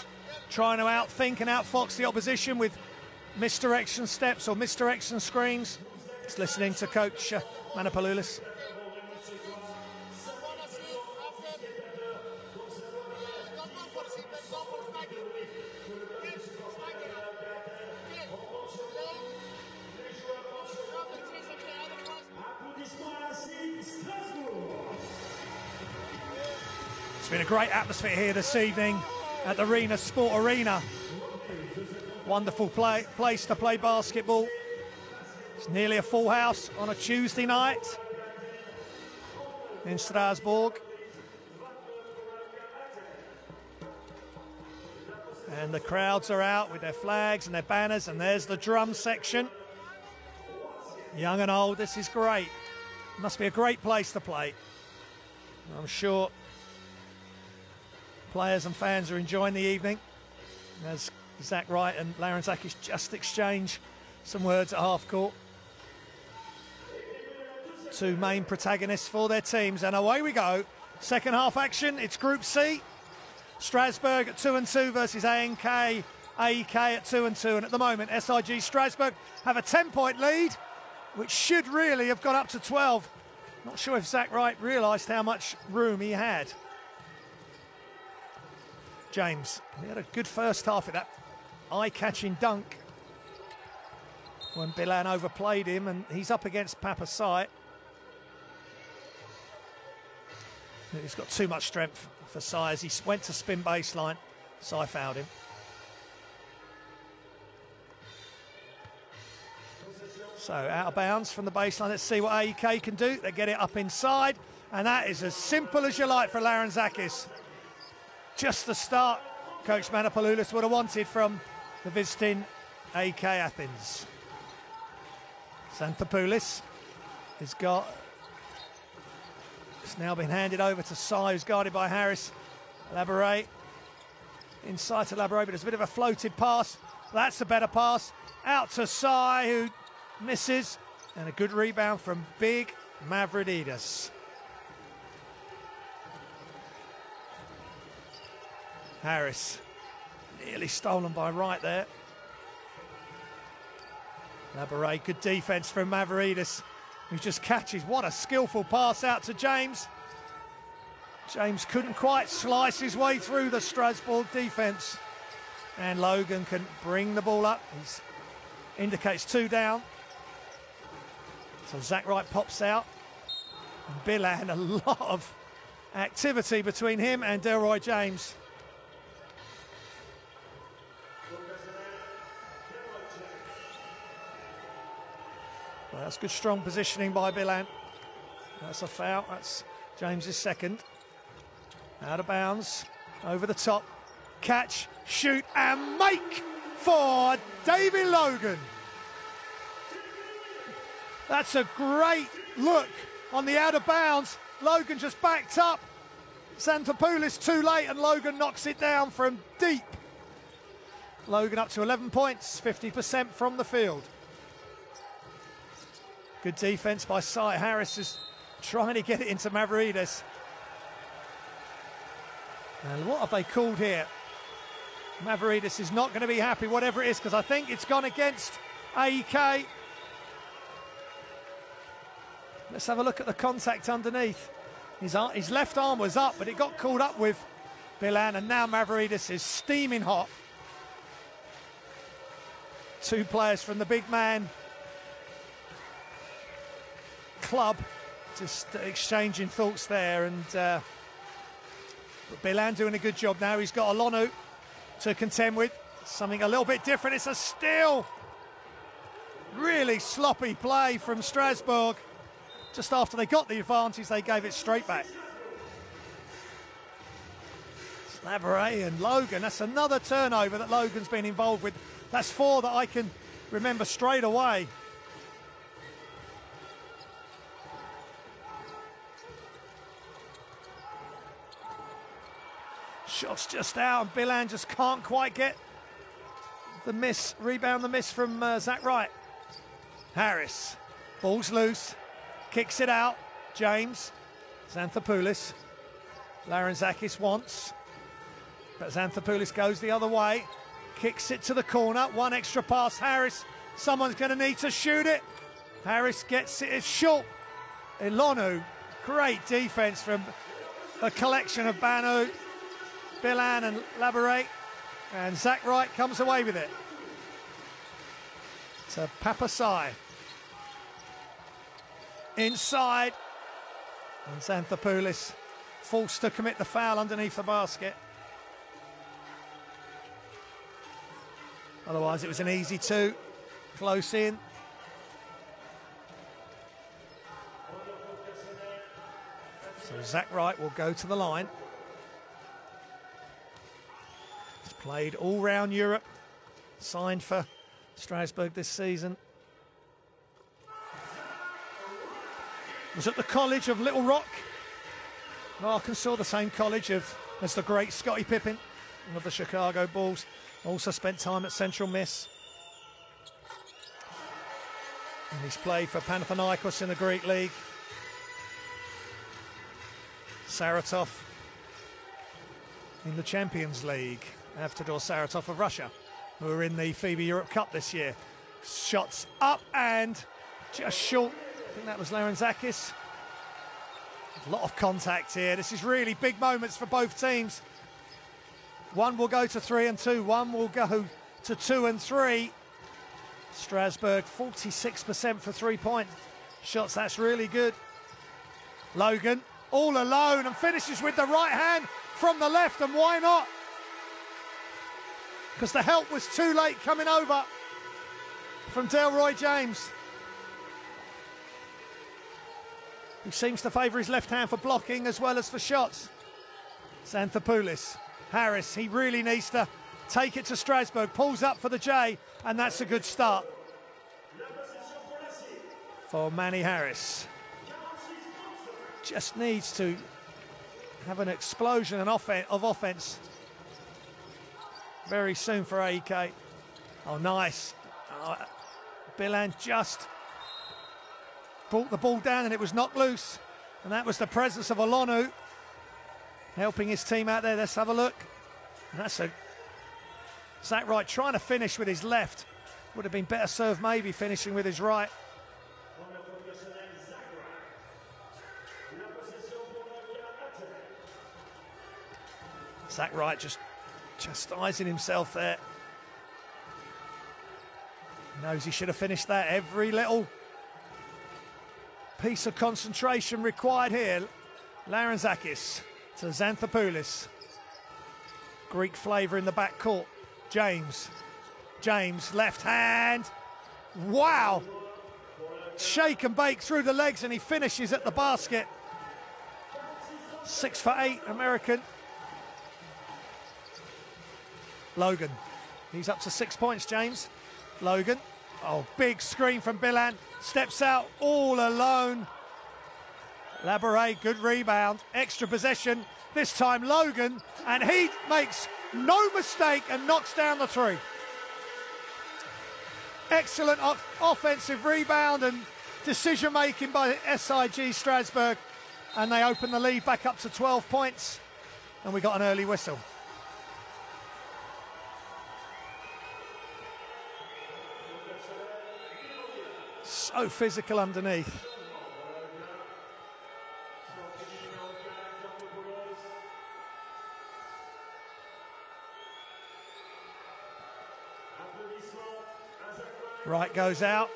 trying to outthink and outfox the opposition with misdirection steps or misdirection screens. Just listening to Coach Manapoulos. It's been a great atmosphere here this evening at the Arena Sport Arena. Wonderful place to play basketball. It's nearly a full house on a Tuesday night in Strasbourg. And the crowds are out with their flags and their banners, and there's the drum section. Young and old, this is great. Must be a great place to play. I'm sure players and fans are enjoying the evening as Zach Wright and Laurenzakis just exchange some words at half court. Two main protagonists for their teams, and away we go. Second half action, it's Group C. Strasbourg at 2-2 versus AEK at 2-2, and at the moment SIG Strasbourg have a 10-point lead, which should really have got up to 12. Not sure if Zach Wright realised how much room he had. James, he had a good first half of that eye-catching dunk when Bilan overplayed him, and he's up against Papa Sai. He's got too much strength for Sai as he went to spin baseline. Sai fouled him. So out of bounds from the baseline. Let's see what AEK can do. They get it up inside, and that is as simple as you like for Laurenzakis. Just the start Coach Manapoulos would have wanted from the visiting AEK Athens. Xanthopoulos has got... It's now been handed over to Sai, who's guarded by Harris. Labouré. Inside to Labouré, but there's a bit of a floated pass. That's a better pass. Out to Sai, who misses. And a good rebound from big Mavridis. Harris. Nearly stolen by Wright there. Labouré, good defence from Mavridis, who just catches. What a skillful pass out to James. James couldn't quite slice his way through the Strasbourg defence. And Logan can bring the ball up. He indicates 2 down. So Zach Wright pops out. And Bilan, a lot of activity between him and Delroy James. Well, that's good strong positioning by Bilan. That's a foul. That's James's second. Out of bounds. Over the top. Catch, shoot and make for David Logan. That's a great look on the out of bounds. Logan just backed up. Xanthopoulos too late and Logan knocks it down from deep. Logan up to 11 points, 50% from the field. Good defense by Sai. Harris is trying to get it into Mavridis. And what have they called here? Mavridis is not going to be happy, whatever it is, because I think it's gone against AEK. Let's have a look at the contact underneath. His left arm was up, but it got called up with Bilan, and now Mavridis is steaming hot. Two players from the big man club just exchanging thoughts there, and Bilan doing a good job now. He's got Alonu to contend with. Something a little bit different. It's a steal. Really sloppy play from Strasbourg. Just after they got the advantage, they gave it straight back. Laboret and Logan. That's another turnover that Logan's been involved with. That's 4 that I can remember straight away. Shots just out, and Bilan just can't quite get the miss, rebound the miss from Zach Wright. Harris, ball's loose, kicks it out. James, Xanthopoulos, Laranzakis wants, but Xanthopoulos goes the other way, kicks it to the corner, one extra pass. Harris, someone's going to need to shoot it. Harris gets it, it's short. Ilonu, great defense from a collection of Banu, Bilan and Laboret, and Zach Wright comes away with it. To Papasai. Inside, and Xanthopoulos forced to commit the foul underneath the basket. Otherwise it was an easy 2, close in. So Zach Wright will go to the line. He's played all round Europe, signed for Strasbourg this season. Was at the College of Little Rock, Arkansas, the same college as the great Scottie Pippen of the Chicago Bulls. Also spent time at Central Miss. And he's played for Panathinaikos in the Greek League. Saratov in the Champions League. Avtodor Saratov of Russia, who are in the FIBA Europe Cup this year. Shots up and just short. I think that was Laranzakis. A lot of contact here. This is really big moments for both teams. One will go to 3 and 2. One will go to 2 and 3. Strasbourg 46% for 3-point shots. That's really good. Logan all alone and finishes with the right hand from the left. And why not? Because the help was too late coming over from Delroy James, who seems to favour his left hand for blocking as well as for shots. Xanthopoulos. Harris, he really needs to take it to Strasbourg. Pulls up for the J, and that's a good start for Manny Harris. Just needs to have an explosion of offense very soon for AEK. Oh, nice. Bilan just brought the ball down and it was knocked loose. And that was the presence of Alonu helping his team out there. Let's have a look. And that's Zach Wright trying to finish with his left. Would have been better served maybe finishing with his right. Zach Wright just chastising himself there. He knows he should have finished that. Every little piece of concentration required here. Laranzakis to Xanthopoulos. Greek flavour in the back court. James, left hand. Wow. shake and bake through the legs, and he finishes at the basket. 6'8" American. Logan. He's up to 6 points, James. Logan. Oh, big screen from Billan. Steps out all alone. Labouré, good rebound. Extra possession. This time Logan, and he makes no mistake and knocks down the three. Excellent offensive rebound and decision making by SIG Strasbourg, and they open the lead back up to 12 points, and we got an early whistle. So physical underneath. Right goes out.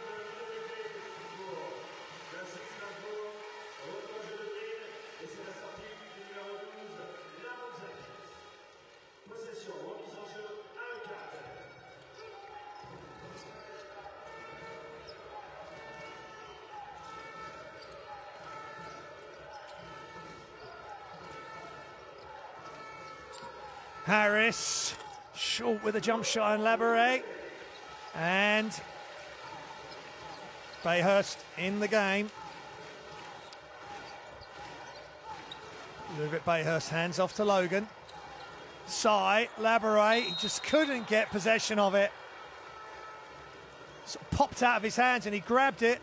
Harris, short with a jump shot on Labouré, and Bayhurst in the game. Ludwig Bayhurst hands off to Logan. Labouré, he just couldn't get possession of it. Sort of popped out of his hands and he grabbed it.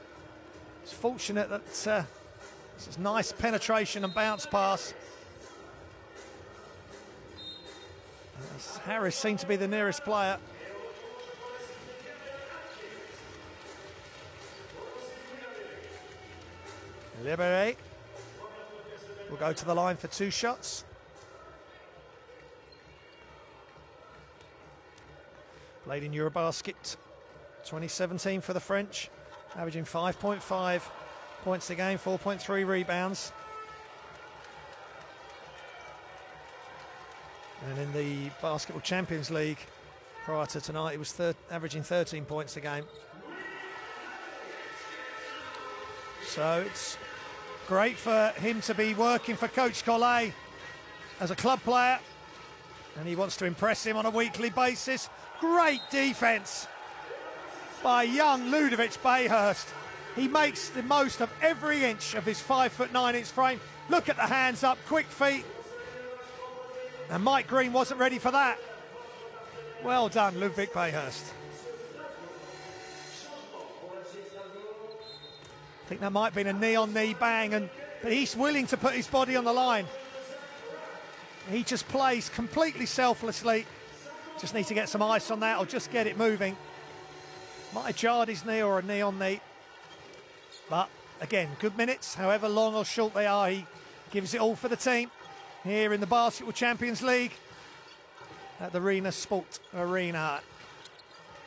It's fortunate that this is nice penetration and bounce pass. Harris seemed to be the nearest player. Labouré will go to the line for 2 shots. Played in Eurobasket 2017 for the French, averaging 5.5 points a game, 4.3 rebounds. And in the Basketball Champions League prior to tonight, he was averaging 13 points a game. So it's great for him to be working for Coach Collet as a club player, and he wants to impress him on a weekly basis. Great defence by young Ludwig Bayhurst. He makes the most of every inch of his 5'9" frame. Look at the hands up, quick feet. And Mike Green wasn't ready for that. Well done, Ludwig Bayhurst. I think that might have been a knee-on-knee bang, but he's willing to put his body on the line. He just plays completely selflessly. Just need to get some ice on that or just get it moving. Might have jarred his knee or a knee-on-knee. But again, good minutes, however long or short they are, he gives it all for the team here in the Basketball Champions League at the Arena Sport Arena.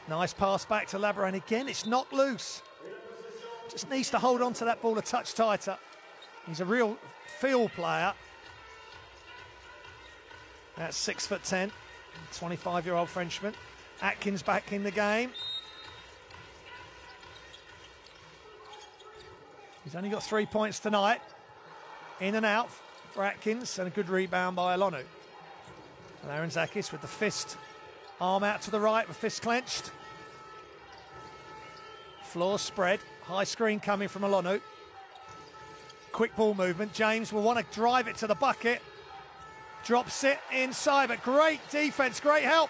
Nice pass back to Labouré, and again, it's knocked loose. Just needs to hold on to that ball a touch tighter. He's a real feel player. That's 6'10", 25-year-old Frenchman. Atkins back in the game. He's only got 3 points tonight. In and out for Atkins, and a good rebound by Alonu. And Larantzakis with the fist, arm out to the right, with fist clenched. Floor spread, high screen coming from Alonu. Quick ball movement. James will want to drive it to the bucket. Drops it inside, but great defense, great help.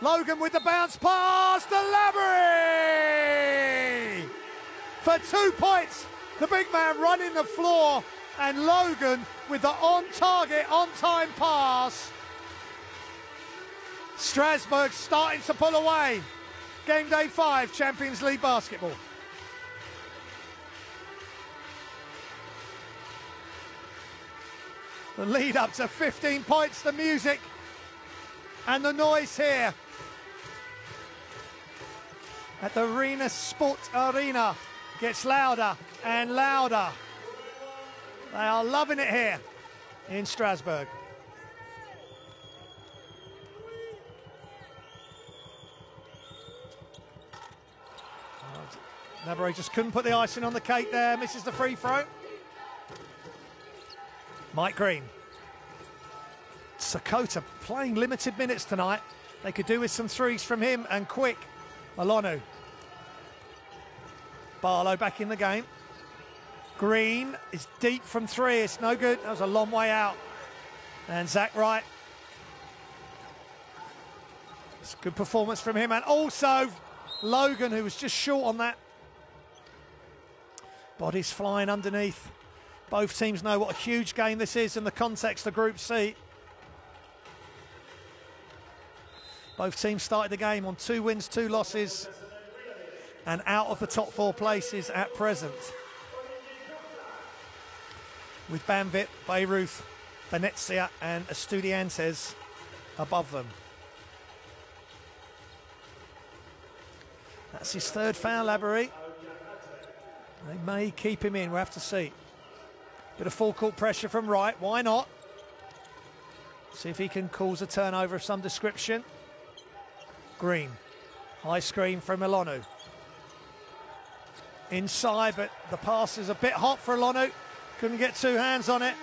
Logan with the bounce pass to Labouré for 2 points. The big man running the floor, and Logan with the on-target, on-time pass. Strasbourg starting to pull away. Game day 5, Champions League basketball. The lead up to 15 points, the music and the noise here at the Arena Sport Arena gets louder and louder. They are loving it here in Strasbourg. Navarrete just couldn't put the icing on the cake there, misses the free throw. Mike Green. Sakota playing limited minutes tonight. They could do with some threes from him and quick. Malonu. Barlow back in the game. Green is deep from three. It's no good. That was a long way out. And Zach Wright. It's a good performance from him. And also Logan, who was just short on that. Bodies flying underneath. Both teams know what a huge game this is in the context of Group C. Both teams started the game on 2 wins, 2 losses, and out of the top 4 places at present. With Banvit, Beirut, Venezia and Estudiantes above them. That's his 3rd foul, Laborie. They may keep him in, we'll have to see. Bit of full court pressure from Wright, why not? See if he can cause a turnover of some description. Green, high screen from Elonu. Inside, but the pass is a bit hot for Elonu. Couldn't get 2 hands on it.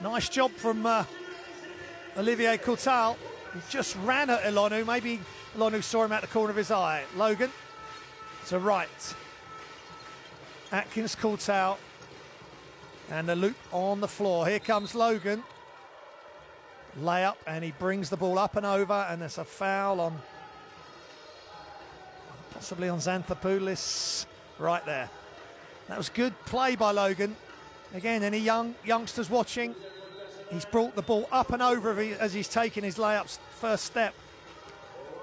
Nice job from Olivier Courtal. He just ran at Elonu. Maybe Elonu saw him at the corner of his eye. Logan to Wright. Atkins, Courtal, and the loop on the floor. Here comes Logan. Layup, and he brings the ball up and over, and there's a foul on, possibly on Xanthopoulos, right there. That was good play by Logan. Again, any youngsters watching, he's brought the ball up and over as he's taking his layups first step.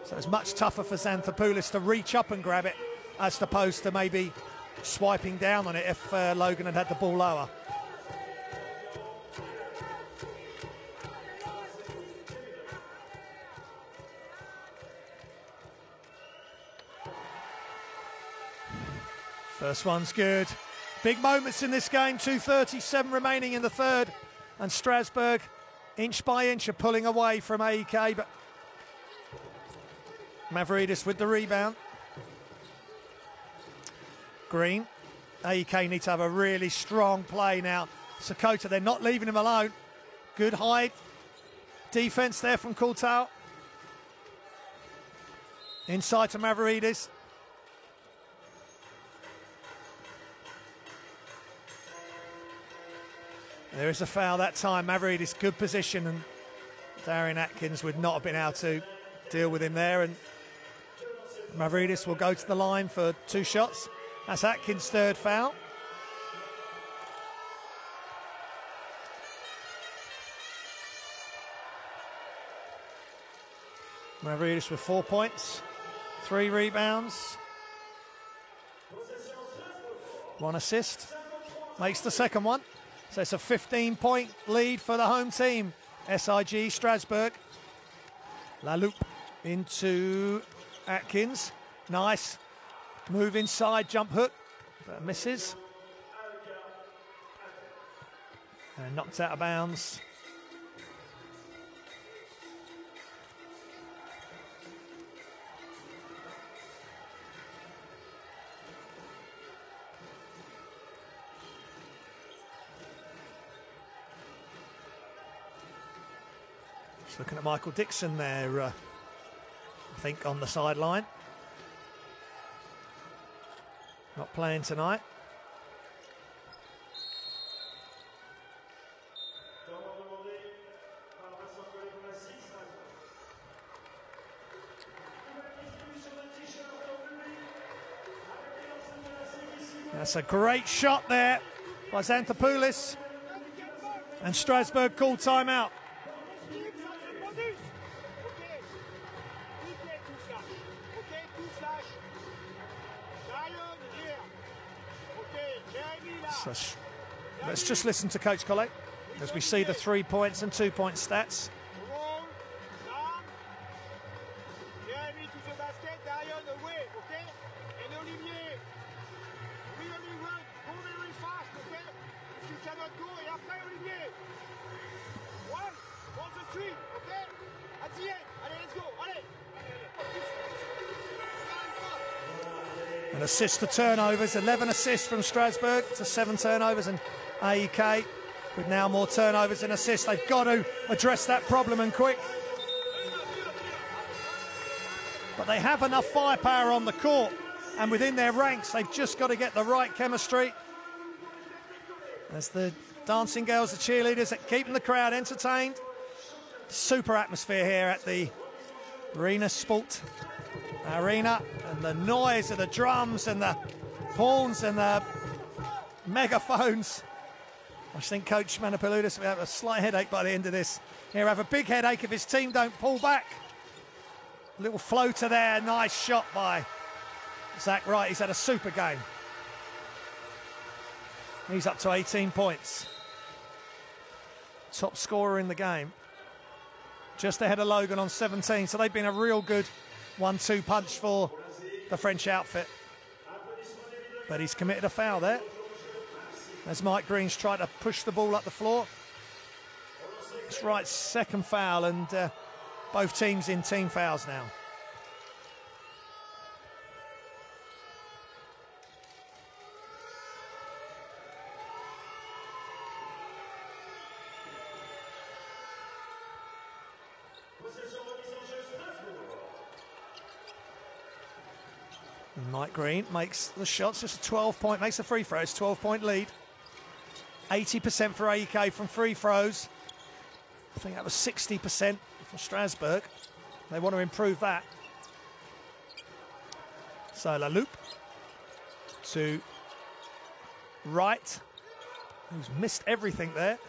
So it's much tougher for Xanthopoulos to reach up and grab it as opposed to maybe swiping down on it if Logan had the ball lower. First one's good. Big moments in this game, 2:37 remaining in the 3rd. And Strasbourg, inch by inch, are pulling away from AEK, but Mavridis with the rebound. Green. AEK need to have a really strong play now. Sakota, they're not leaving him alone. Good high defense there from Courtal. Inside to Mavridis. There is a foul that time. Mavridis, good position, and Darian Atkins would not have been able to deal with him there. And Mavridis will go to the line for 2 shots. That's Atkins' 3rd foul. Mavridis with 4 points, 3 rebounds, 1 assist. Makes the 2nd one. So it's a 15-point lead for the home team, SIG Strasbourg. Laloupe into Atkins. Nice move inside, jump hook, but misses. And knocked out of bounds. Just looking at Michael Dixon there, I think on the sideline. Not playing tonight. That's a great shot there by Xanthopoulos. And Strasbourg called timeout. So let's just listen to Coach Collet as we see the 3 points and 2 point stats. An assist to turnovers, 11 assists from Strasbourg to 7 turnovers, and AEK with now more turnovers and assists. They've got to address that problem and quick. But they have enough firepower on the court and within their ranks. They've just got to get the right chemistry. As the dancing girls, the cheerleaders, are keeping the crowd entertained. Super atmosphere here at the Arena Sport Arena, and the noise of the drums and the horns and the megaphones. I think Coach Manapaloudis will have a slight headache by the end of this. He'll have a big headache if his team don't pull back. Little floater there, nice shot by Zach Wright. He's had a super game. He's up to 18 points. Top scorer in the game. Just ahead of Logan on 17. So they've been a real good 1-2 punch for the French outfit. But he's committed a foul there, as Mike Green's tried to push the ball up the floor. It's Wright's second foul, and both teams in team fouls now. And Mike Green makes the shots, just a 12-point, makes the free throws, 12-point lead. 80% for AEK from free throws. I think that was 60% for Strasbourg. They want to improve that. So La Loupe to Wright, who's missed everything there.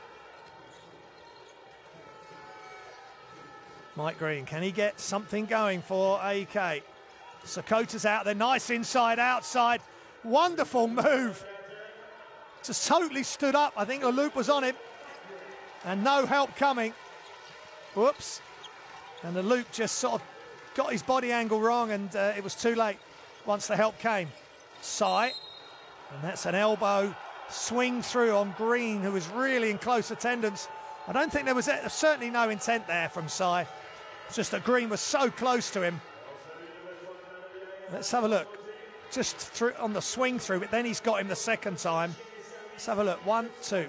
Mike Green, can he get something going for AEK? Sakota's out there, nice inside, outside. Wonderful move. Just totally stood up. I think La Loupe was on him. And no help coming. Whoops. And La Loupe just sort of got his body angle wrong, and it was too late once the help came. Sai. And that's an elbow swing through on Green, who was really in close attendance. I don't think there was certainly no intent there from Sai. It's just that Green was so close to him. Let's have a look. Just through on the swing through, but then he's got him the second time. Let's have a look. 1, 2.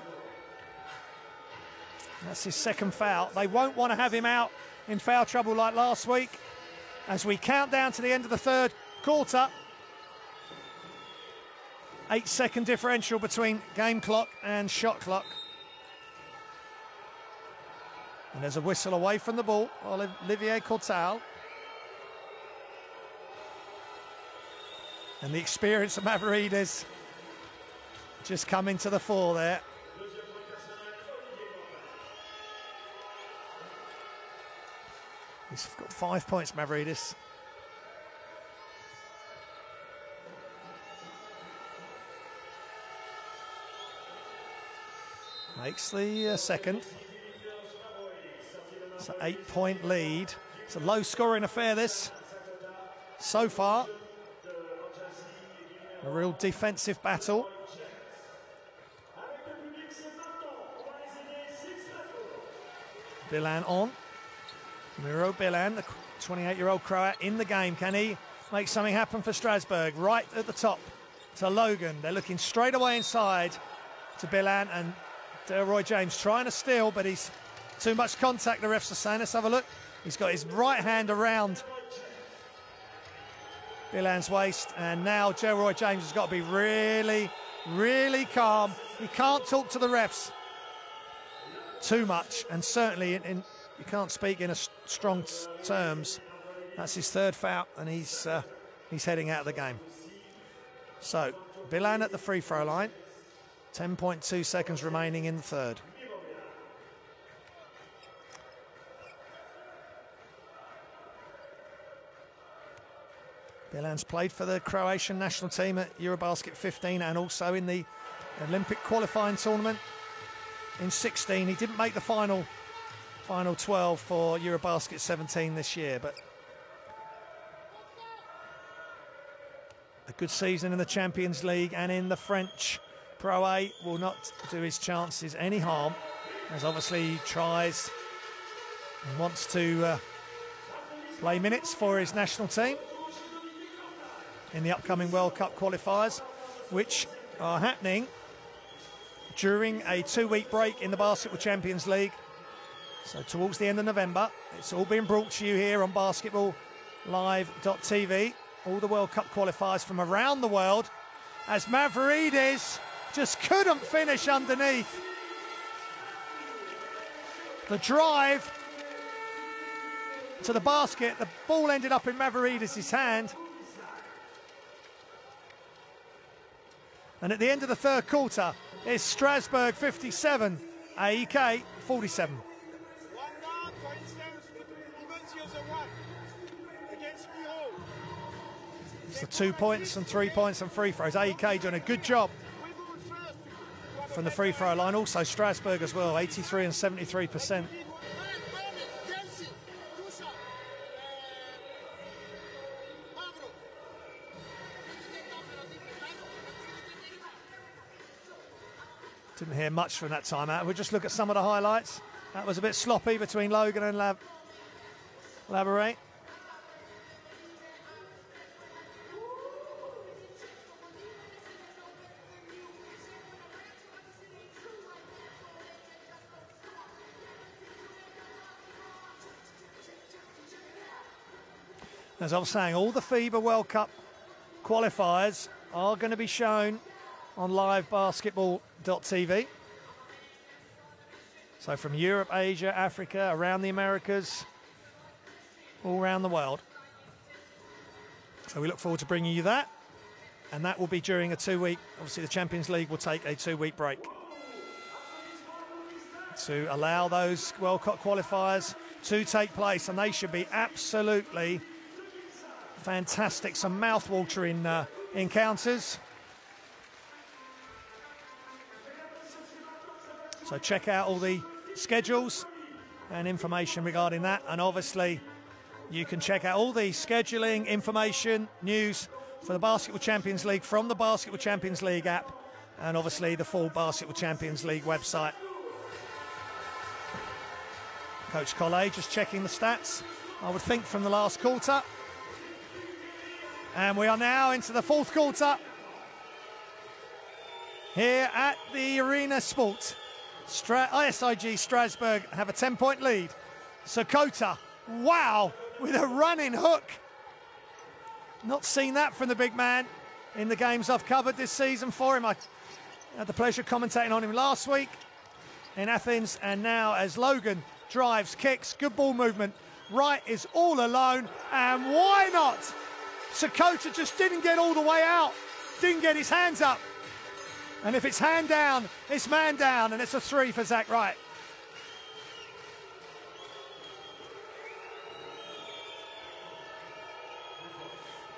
That's his second foul. They won't want to have him out in foul trouble like last week. As we count down to the end of the third quarter. 8-second differential between game clock and shot clock. And there's a whistle away from the ball. Olivier Courtal. And the experience of Mavrides just coming to the fore there. He's got 5 points, Mavrides. Makes the second. It's an 8-point lead. It's a low-scoring affair, this, so far. A real defensive battle. Bilan on. Miro Bilan, the 28-year-old Croat, in the game. Can he make something happen for Strasbourg? Right at the top to Logan. They're looking straight away inside to Bilan, and Delroy James trying to steal, but he's too much contact, the refs are saying. Let's have a look. He's got his right hand around Bilan's waist, and now Delroy James has got to be really, really calm. He can't talk to the refs too much, and certainly you can't speak in strong terms. That's his third foul, and he's heading out of the game. So Bilan at the free throw line. 10.2 seconds remaining in the third. Bilan's played for the Croatian national team at Eurobasket 15 and also in the Olympic qualifying tournament in 16. He didn't make the final 12 for Eurobasket 17 this year, but a good season in the Champions League and in the French Pro A will not do his chances any harm, as obviously he tries and wants to play minutes for his national team. in the upcoming World Cup qualifiers, which are happening during a 2-week break in the Basketball Champions League. So towards the end of November, it's all being brought to you here on basketballlive.tv. All the World Cup qualifiers from around the world, as Mavridis just couldn't finish underneath. The drive to the basket, the ball ended up in Mavridis' hand. And at the end of the third quarter, it's Strasbourg 57, AEK 47. It's the 2 points and 3 points and free throws. AEK doing a good job from the free throw line. Also Strasbourg as well, 83 and 73%. Didn't hear much from that timeout. We'll just look at some of the highlights. That was a bit sloppy between Logan and Labouré. As I was saying, all the FIBA World Cup qualifiers are going to be shown on livebasketball.tv. So from Europe, Asia, Africa, around the Americas, all around the world. So we look forward to bringing you that. And that will be during a 2-week, obviously the Champions League will take a 2-week break to allow those World Cup qualifiers to take place. And they should be absolutely fantastic, some mouth-watering encounters. So check out all the schedules and information regarding that. And obviously, you can check out all the scheduling, information, news for the Basketball Champions League from the Basketball Champions League app, and obviously the full Basketball Champions League website. Coach Collet just checking the stats, I would think, from the last quarter. And we are now into the fourth quarter here at the Arena Sport. SIG Strasbourg have a 10-point lead. Sakota, wow, with a running hook. Not seen that from the big man in the games I've covered this season for him. I had the pleasure of commentating on him last week in Athens, and now as Logan drives, kicks, good ball movement. Wright is all alone, and why not? Sakota just didn't get all the way out, didn't get his hands up. And if it's hand down, it's man down, and it's a 3 for Zach Wright.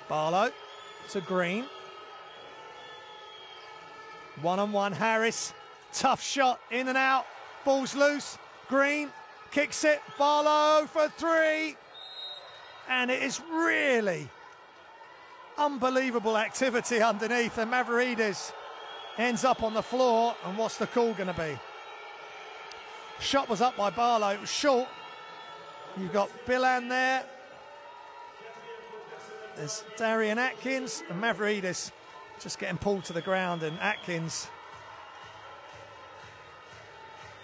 Barlow to Green. One-on-one, Harris. Tough shot, in and out. Ball's loose. Green kicks it. Barlow for 3. And it is really unbelievable activity underneath, and Mavridis ends up on the floor. And what's the call going to be? Shot was up by Barlow, it was short. You've got Billan there. There's Darian Atkins, and Mavridis just getting pulled to the ground, and Atkins,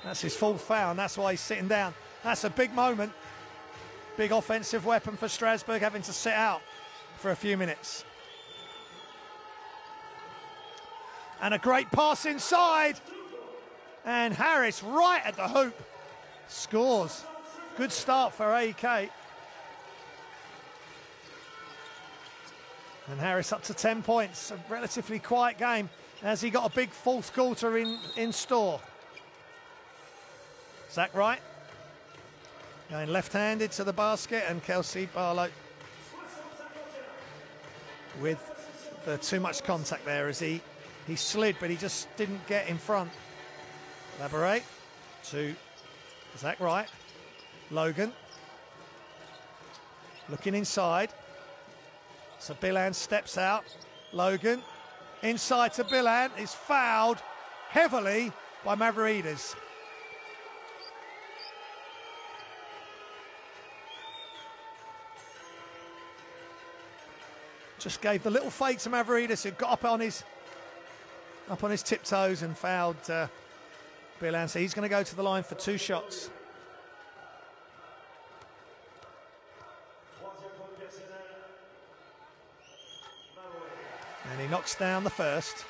that's his full foul, and that's why he's sitting down. That's a big moment. Big offensive weapon for Strasbourg, having to sit out for a few minutes. And a great pass inside. And Harris right at the hoop. Scores. Good start for AEK. And Harris up to 10 points. A relatively quiet game as he got a big fourth quarter in store. Zach Wright going left-handed to the basket, and Kelsey Barlow with the too much contact there as he slid, but he just didn't get in front. Labouré to Zach Wright. Logan looking inside. So Billan steps out. Logan inside to Billan, is fouled heavily by Mavridis. Just gave the little fake to Mavridis, who got up on his tiptoes and fouled Bilan. So he's going to go to the line for 2 shots. And he knocks down the first.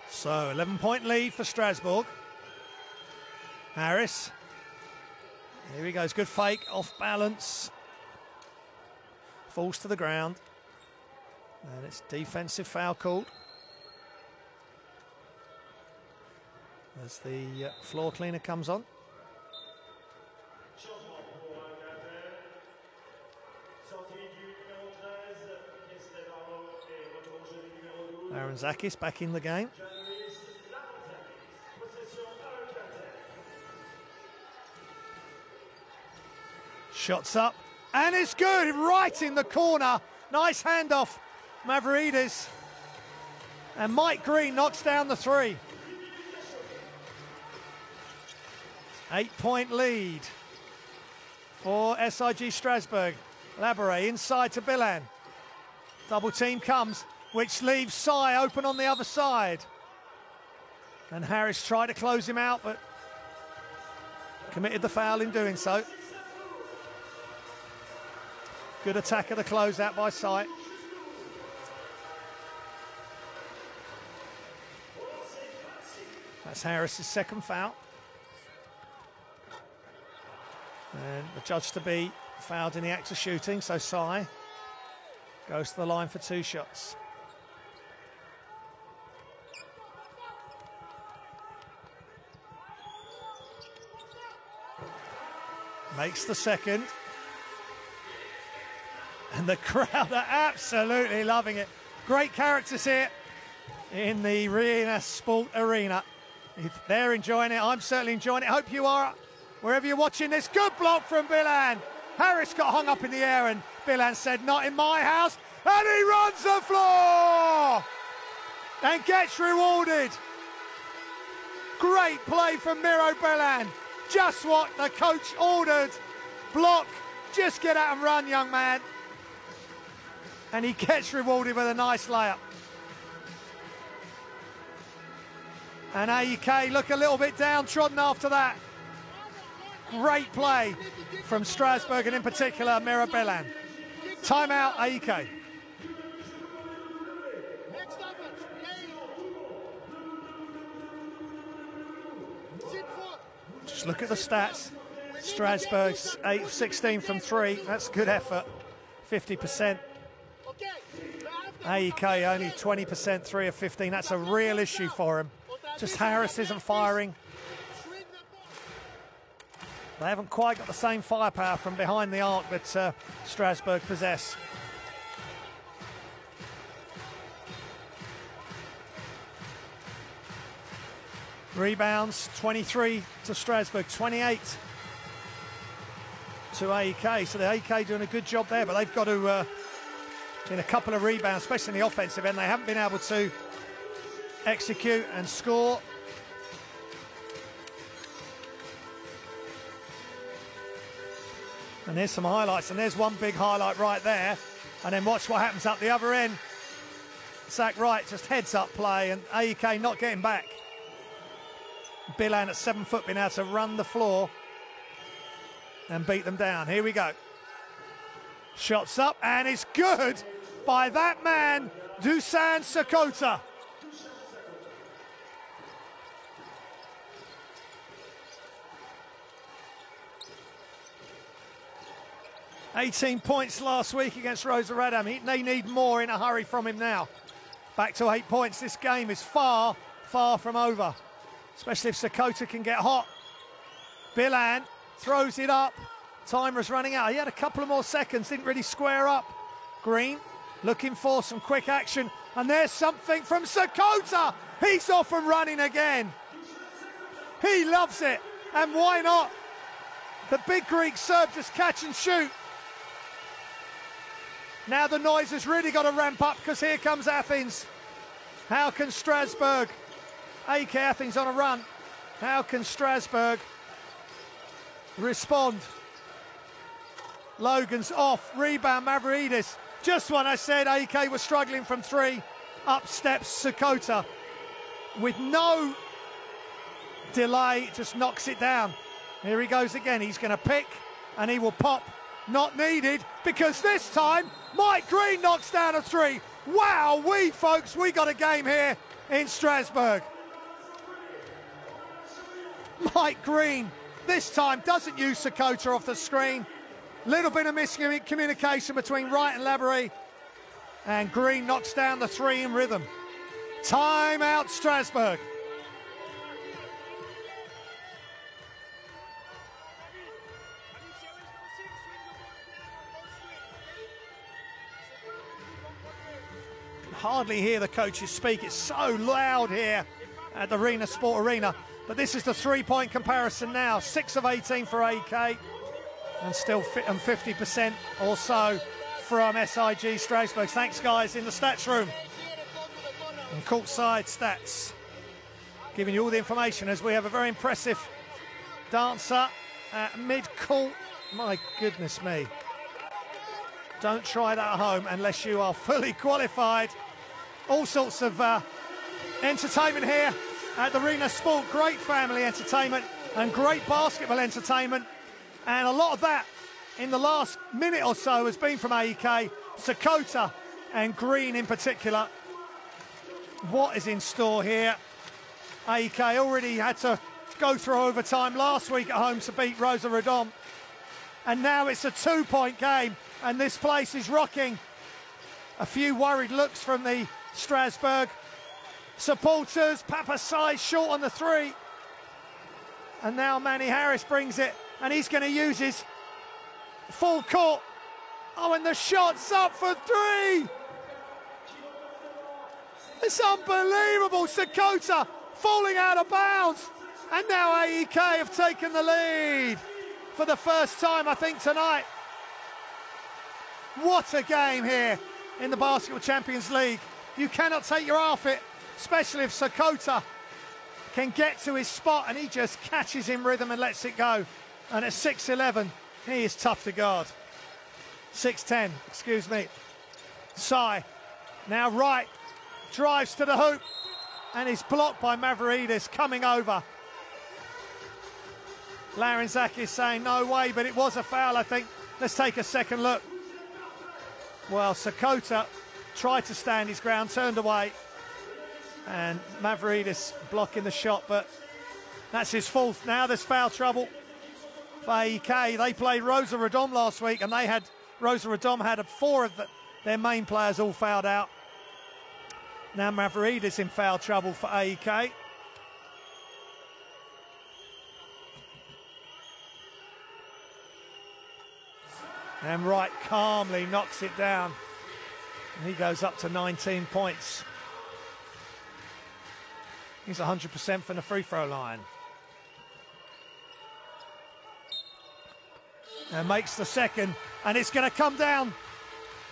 So 11-point lead for Strasbourg. Harris. Here he goes. Good fake. Off balance. Falls to the ground. And it's defensive foul called. As the floor cleaner comes on. Laranzakis back in the game. Shots up, and it's good, right in the corner. Nice handoff, Mavridis. And Mike Green knocks down the 3. 8-point lead for SIG Strasbourg. Labouré inside to Bilan. Double team comes, which leaves Sai open on the other side. And Harris tried to close him out, but committed the foul in doing so. Good attack of the closeout by Sai. That's Harris's second foul. And the judge to be fouled in the act of shooting, so Sai goes to the line for 2 shots. Makes the second. And the crowd are absolutely loving it. Great characters here in the Arena Sport Arena. They're enjoying it. I'm certainly enjoying it. Hope you are, wherever you're watching this. Good block from Bilan. Harris got hung up in the air and Bilan said, not in my house. And he runs the floor and gets rewarded. Great play from Miro Bilan. Just what the coach ordered. Block, just get out and run, young man. And he gets rewarded with a nice layup. And AEK look a little bit downtrodden after that. Great play from Strasbourg, and in particular, Miro Bilan. Timeout, AEK. Just look at the stats. Strasbourg's 8 of 16 from 3. That's good effort. 50%. AEK only 20%, 3 of 15. That's a real issue for him. Just Harris isn't firing. They haven't quite got the same firepower from behind the arc that Strasbourg possess. Rebounds, 23 to Strasbourg, 28 to AEK. So the AEK doing a good job there, but they've got to, in a couple of rebounds, especially in the offensive end, they haven't been able to execute and score. And there's some highlights, and there's one big highlight right there. And then watch what happens up the other end. Zach Wright just heads up play, and AEK not getting back. Bilan at 7 foot being able to run the floor and beat them down. Here we go. Shots up, and it's good by that man, Dusan Sakota. $18 points last week against Rosa Radam. They need more in a hurry from him now. Back to 8 points. This game is far, far from over, especially if Sakota can get hot. Bilan throws it up. Timer's running out. He had a couple of more seconds, didn't really square up. Green looking for some quick action, and there's something from Sakota. He's off and running again. He loves it. And why not? The big Greek serve, just catch and shoot. Now the noise has really got to ramp up because here comes Athens. How can Strasbourg, AEK Athens on a run, how can Strasbourg respond? Logan's off, rebound Mavridis. Just when I said AEK was struggling from three, up steps Sakota. With no delay, just knocks it down. Here he goes again, he's going to pick and he will pop. Not needed, because this time Mike Green knocks down a three. Wow, folks, we got a game here in Strasbourg. Mike Green this time doesn't use Sakota off the screen. Little bit of miscommunication between Wright and Laborie, and Green knocks down the three in rhythm. Time out Strasbourg. Hardly hear the coaches speak. It's so loud here at the Arena Sport Arena. But this is the three-point comparison now. 6 of 18 for AEK, and still 50% or so from SIG Strasbourg. Thanks, guys, in the stats room. And courtside stats, giving you all the information as we have a very impressive dancer at mid-court. My goodness me. Don't try that at home unless you are fully qualified. All sorts of entertainment here at the Arena Sport. Great family entertainment and great basketball entertainment. And a lot of that in the last minute or so has been from AEK, Sakota and Green in particular. What is in store here? AEK already had to go through overtime last week at home to beat Rosa Redom. And now it's a two-point game and this place is rocking. A few worried looks from the Strasbourg supporters. Papasai short on the three. And now Manny Harris brings it, and he's going to use his full court. Oh, and the shot's up for three. It's unbelievable. Sakota falling out of bounds. And now AEK have taken the lead for the first time, I think, tonight. What a game here in the Basketball Champions League. You cannot take your eye off it, especially if Sakota can get to his spot and he just catches in rhythm and lets it go. And at 6'11", he is tough to guard. 6'10", excuse me. Sai, now Wright, drives to the hoop and is blocked by Mavridis coming over. Larenzakis saying no way, but it was a foul, I think. Let's take a second look. Well, Sakota tried to stand his ground, turned away, and Mavridis blocking the shot, but that's his fourth. Now there's foul trouble for AEK. They played Rosa Redom last week, and Rosa Redom had four of their main players all fouled out. Now Mavridis in foul trouble for AEK. And Wright calmly knocks it down. And he goes up to 19 points. He's 100% from the free throw line. And makes the second. And it's going to come down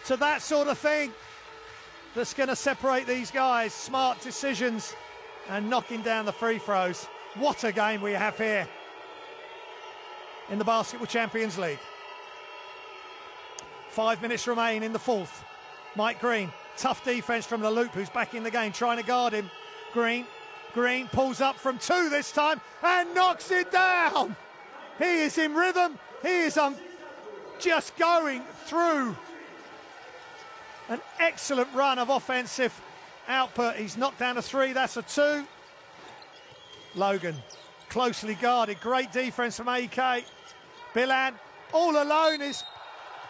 to that sort of thing that's going to separate these guys. Smart decisions and knocking down the free throws. What a game we have here in the Basketball Champions League. 5 minutes remain in the fourth. Mike Green, tough defense from the loop, who's back in the game, trying to guard him. Green pulls up from two this time and knocks it down. He is in rhythm. He is just going through an excellent run of offensive output. He's knocked down a three, that's a two. Logan, closely guarded, great defense from AEK. Bilan, all alone is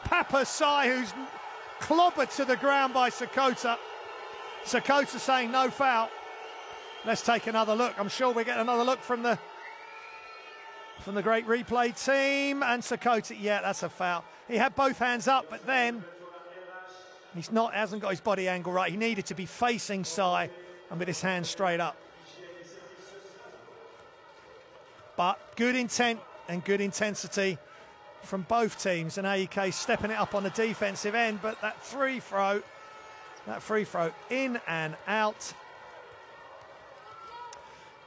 Papasai, who's clobbered to the ground by Sakota. Sakota saying no foul. Let's take another look. I'm sure we get another look from the great replay team. And Sakota, yeah, that's a foul. He had both hands up, but then hasn't got his body angle right. He needed to be facing Sai and with his hands straight up. But good intent and good intensity from both teams, and AEK stepping it up on the defensive end, but that free throw in and out.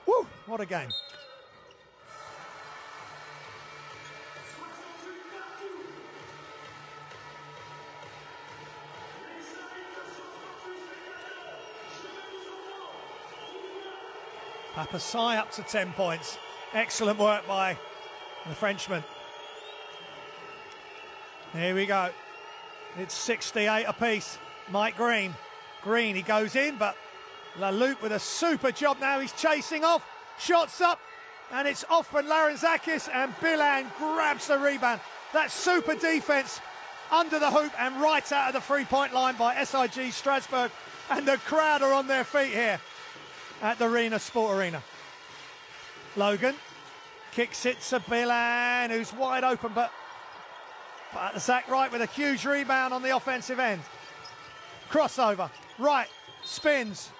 Woo, what a game. Papasai up to 10 points. Excellent work by the Frenchman. Here we go. It's 68 apiece. Mike Green. Green, he goes in, but Laloupe with a super job now. He's chasing off. Shots up, and it's off for Laranzakis, and Bilan grabs the rebound. That super defense under the hoop and right out of the three-point line by SIG Strasbourg. And the crowd are on their feet here at the Arena Sport Arena. Logan kicks it to Bilan, who's wide open, but Zach Wright with a huge rebound on the offensive end. Crossover, Wright spins.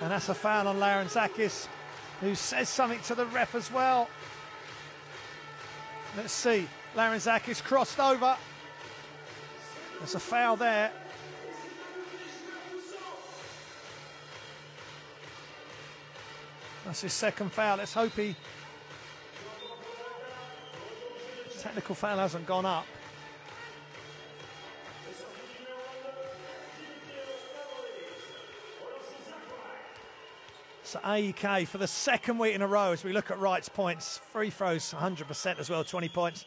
And that's a foul on Laranzakis, who says something to the ref as well. Let's see, Laranzakis crossed over. There's a foul there. That's his second foul. Let's hope he... Technical foul hasn't gone up. So AEK for the second week in a row, as we look at Wright's points, free throws 100% as well, 20 points.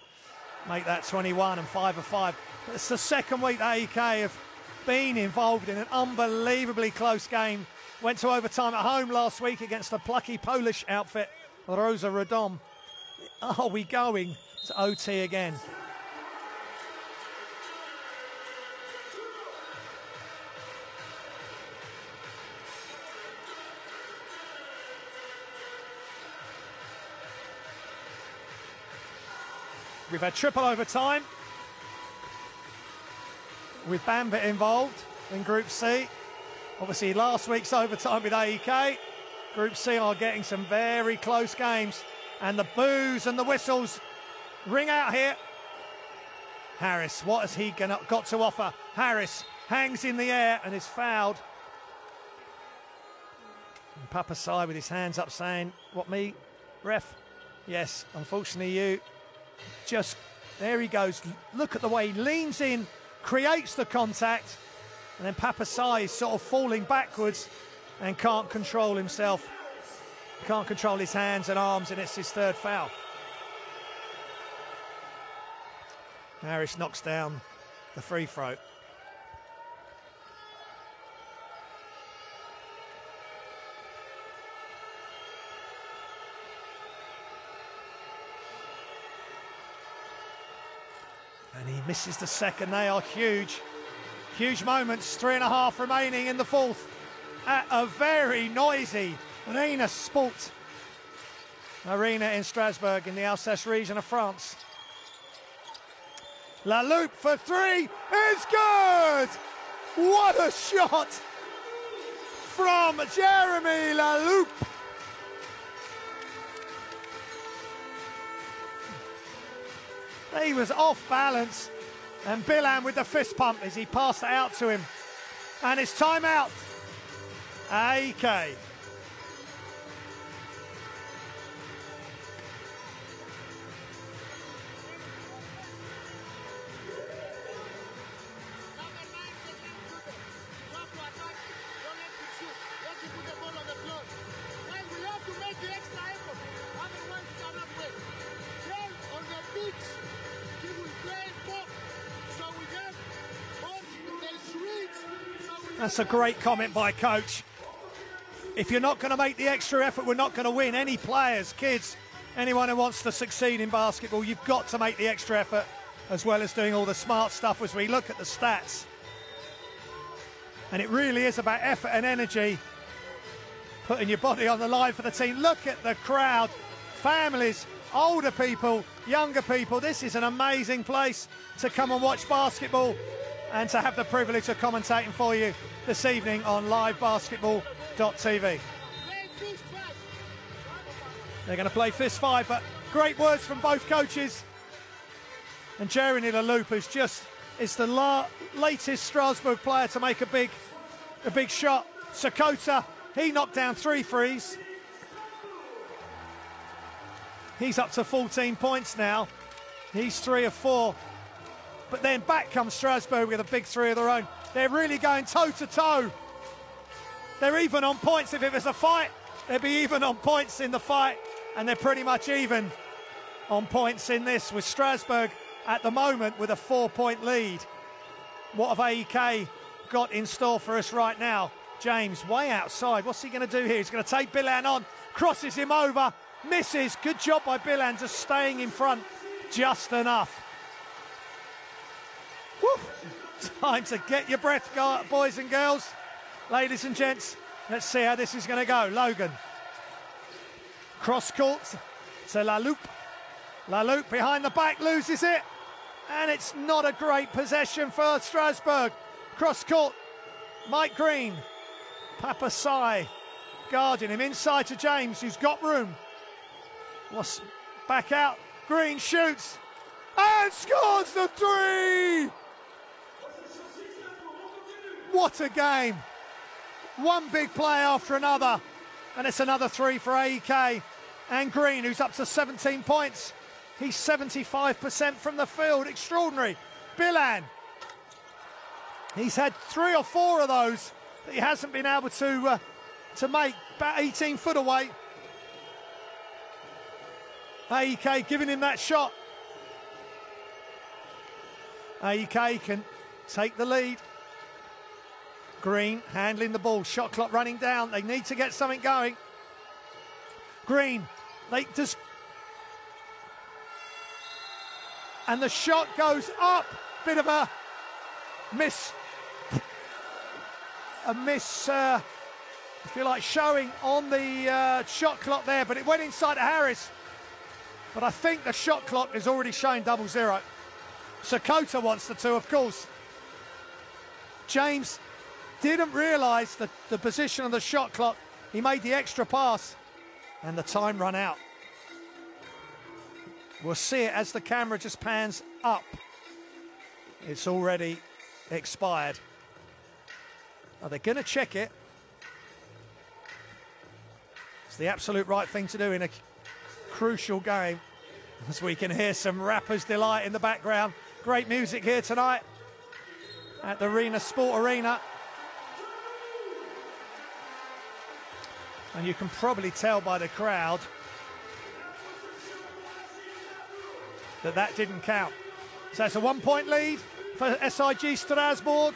Make that 21 and 5 of 5. It's the second week that AEK have been involved in an unbelievably close game. Went to overtime at home last week against the plucky Polish outfit, Rosa Radom. Are we going to OT again? We've had triple overtime with Bambit involved in Group C. Obviously, last week's overtime with AEK. Group C are getting some very close games, and the boos and the whistles ring out here. Harris, what has he got to offer? Harris hangs in the air and is fouled. And Papasai with his hands up saying, what, me, ref? Yes, unfortunately you. Just, there he goes. Look at the way he leans in, creates the contact, and then Papasai is sort of falling backwards and can't control himself. Can't control his hands and arms, and it's his third foul. Harris knocks down the free throw. And he misses the second. They are huge. Huge moments. 3.5 remaining in the fourth at a very noisy Arena Sport Arena in Strasbourg in the Alsace region of France. Laloupe for three is good! What a shot from Jeremy Laloupe! He was off balance, and Bilan with the fist pump as he passed it out to him. And it's timeout. AEK. That's a great comment by coach. If you're not going to make the extra effort, we're not going to win. Any players, kids, anyone who wants to succeed in basketball, you've got to make the extra effort as well as doing all the smart stuff as we look at the stats. And it really is about effort and energy, putting your body on the line for the team. Look at the crowd, families, older people, younger people. This is an amazing place to come and watch basketball and to have the privilege of commentating for you this evening on livebasketball.tv. They're going to play fist fight, but great words from both coaches. And Jeremy Leloup, who's is the latest Strasbourg player to make a big shot. Sakota, he knocked down 3 threes. He's up to 14 points now. He's 3 of 4. But then back comes Strasbourg with a big 3 of their own. They're really going toe-to-toe. They're even on points. If it was a fight, they'd be even on points in the fight. And they're pretty much even on points in this, with Strasbourg at the moment with a 4-point lead. What have AEK got in store for us right now? James way outside. What's he going to do here? He's going to take Bilan on, crosses him over, misses. Good job by Bilan, just staying in front just enough. Woo. Time to get your breath, boys and girls. Ladies and gents, let's see how this is going to go. Logan. Cross court to Leloup. Leloup behind the back, loses it. And it's not a great possession for Strasbourg. Cross court, Mike Green. Papasai guarding him inside to James, who's got room. What's back out? Green shoots and scores the 3! What a game. One big play after another. And it's another 3 for AEK. And Green, who's up to 17 points. He's 75% from the field. Extraordinary. Bilan. He's had 3 or 4 of those that he hasn't been able to make. About 18 foot away. AEK giving him that shot. AEK can take the lead. Green handling the ball. Shot clock running down. They need to get something going. Green. And the shot goes up. Bit of a miss. If you like, showing on the shot clock there, but it went inside to Harris. But I think the shot clock is already showing 0-0. Sakota wants the 2, of course. James didn't realise the position of the shot clock. He made the extra pass and the time run out. We'll see it as the camera just pans up. It's already expired. Are they going to check it? It's the absolute right thing to do in a crucial game. As we can hear some rappers' delight in the background. Great music here tonight at the Arena Sport Arena. And you can probably tell by the crowd that didn't count. So it's a 1-point lead for SIG Strasbourg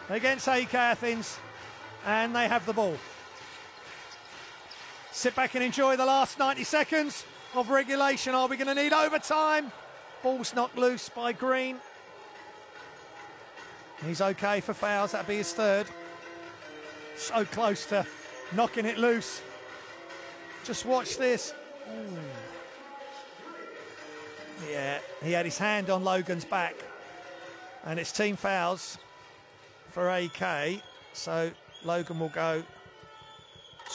against AEK Athens, and they have the ball. Sit back and enjoy the last 90 seconds of regulation. Are we going to need overtime? Ball's knocked loose by Green. He's okay for fouls. That'll be his 3rd. So close to knocking it loose. Just watch this. Ooh. Yeah, he had his hand on Logan's back. And it's team fouls for AEK. So Logan will go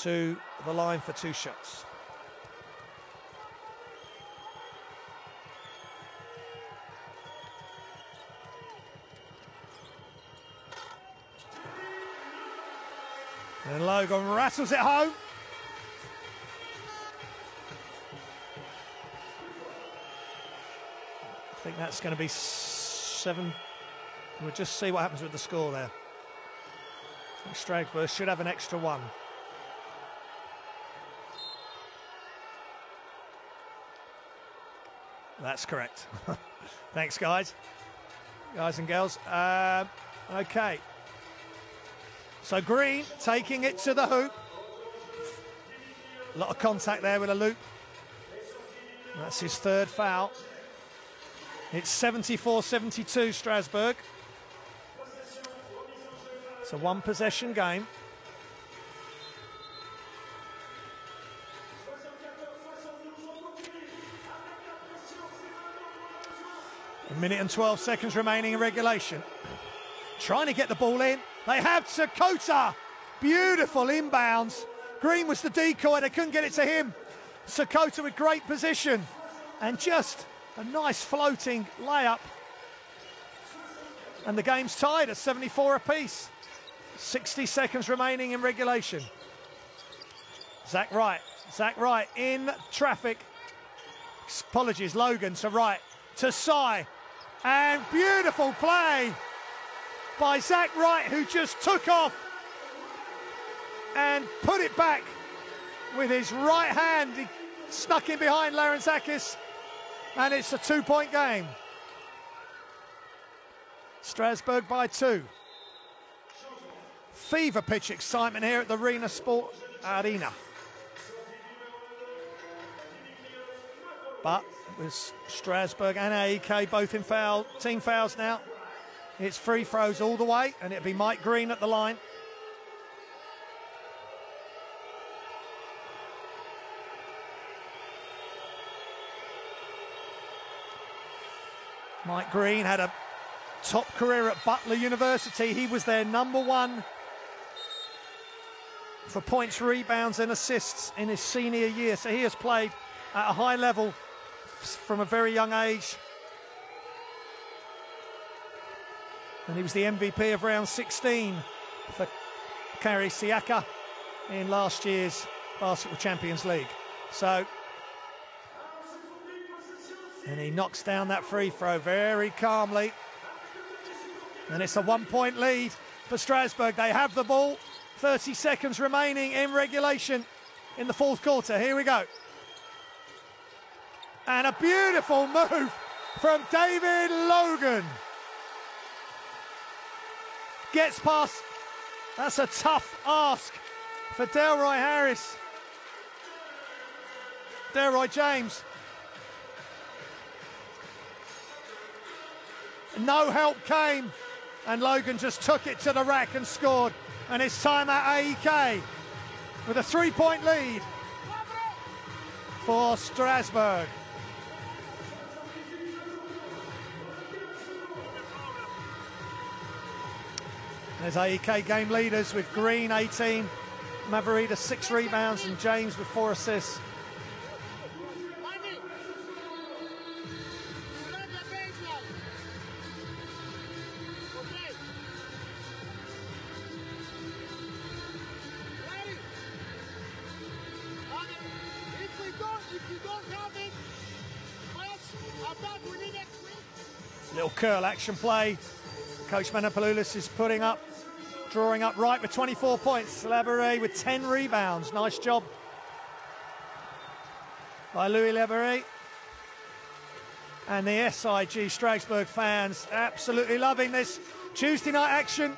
to the line for 2 shots. And Logan rattles it home. I think that's going to be 7. We'll just see what happens with the score there. I think Strasbourg should have an extra 1. That's correct. Thanks, guys and girls. Okay. So Green taking it to the hoop. A lot of contact there with Leloup. That's his 3rd foul. It's 74-72 Strasbourg. It's a 1-possession game. A minute and 12 seconds remaining in regulation. Trying to get the ball in. They have Sakota. Beautiful inbounds. Green was the decoy. They couldn't get it to him. Sakota with great position and just a nice floating layup. And the game's tied at 74 apiece. 60 seconds remaining in regulation. Zach Wright in traffic. Apologies, Logan to Wright, to Sai. And beautiful play by Zach Wright, who just took off and put it back with his right hand. He snuck in behind Larentzakis, and it's a 2-point game. Strasbourg by 2. Fever pitch excitement here at the Arena Sport Arena. But with Strasbourg and AEK both in team fouls now, it's free throws all the way, and it'll be Mike Green at the line. Mike Green had a top career at Butler University. He was their #1 for points, rebounds and assists in his senior year. So he has played at a high level from a very young age. And he was the MVP of round 16 for Kari Siaka in last year's Basketball Champions League. So, and he knocks down that free throw very calmly. And it's a 1-point lead for Strasbourg. They have the ball. 30 seconds remaining in regulation in the fourth quarter. Here we go. And a beautiful move from David Logan. Gets past. That's a tough ask for Delroy Harris. Delroy James. No help came, and Logan just took it to the rack and scored. And it's time at AEK with a 3-point lead for Strasbourg. There's AEK game leaders with Green 18, Mavarida 6 rebounds, and James with 4 assists. Little curl action play. Coach Manopoulos is drawing up Wright with 24 points. Labouré with 10 rebounds. Nice job by Louis Labouré. And the SIG Strasbourg fans absolutely loving this Tuesday night action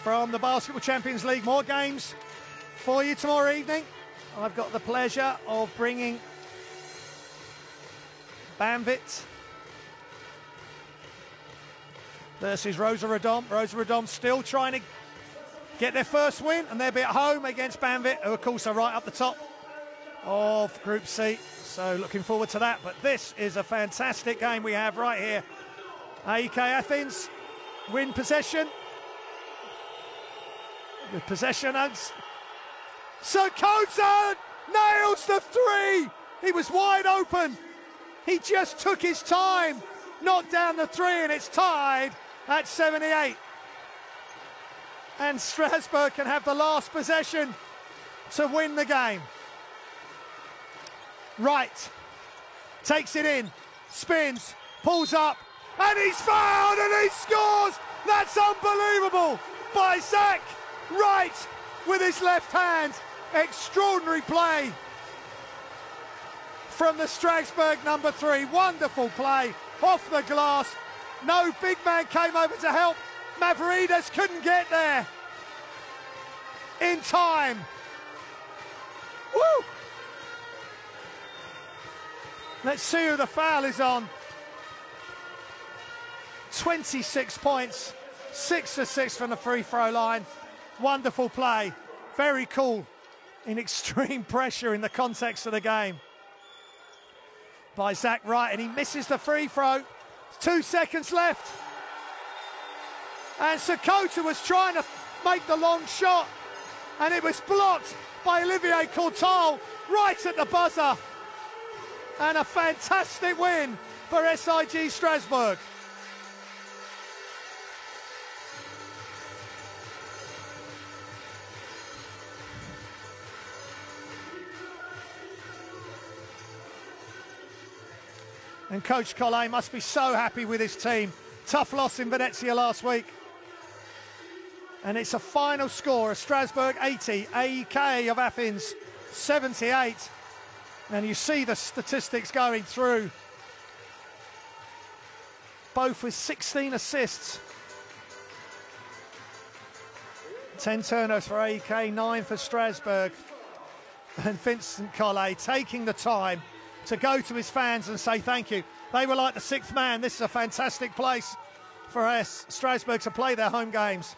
from the Basketball Champions League. More games for you tomorrow evening. I've got the pleasure of bringing Banvit versus Rosa Redom. Rosa Redom still trying to get their first win, and they'll be at home against Banvit, who of course are right up the top of Group C. So looking forward to that. But this is a fantastic game we have right here. AEK Athens win possession. With possession, and Sakota nails the 3. He was wide open. He just took his time, knocked down the 3, and it's tied at 78. And Strasbourg can have the last possession to win the game. Wright takes it in, spins, pulls up, and he's fouled and he scores! That's unbelievable by Zach Wright with his left hand. Extraordinary play from the Strasbourg #3. Wonderful play off the glass. No big man came over to help. Mavrides couldn't get there in time. Woo! Let's see who the foul is on. 26 points, 6 for 6 from the free throw line. Wonderful play, very cool in extreme pressure in the context of the game by Zach Wright, and he misses the free throw. 2 seconds left. And Sakota was trying to make the long shot, and it was blocked by Olivier Courtauld right at the buzzer. And a fantastic win for SIG Strasbourg. And Coach Collet must be so happy with his team. Tough loss in Venezia last week. And it's a final score of Strasbourg 80, AEK of Athens 78. And you see the statistics going through. Both with 16 assists. 10 turnovers for AEK, 9 for Strasbourg. And Vincent Collet taking the time to go to his fans and say thank you. They were like the sixth man. This is a fantastic place for Strasbourg to play their home games.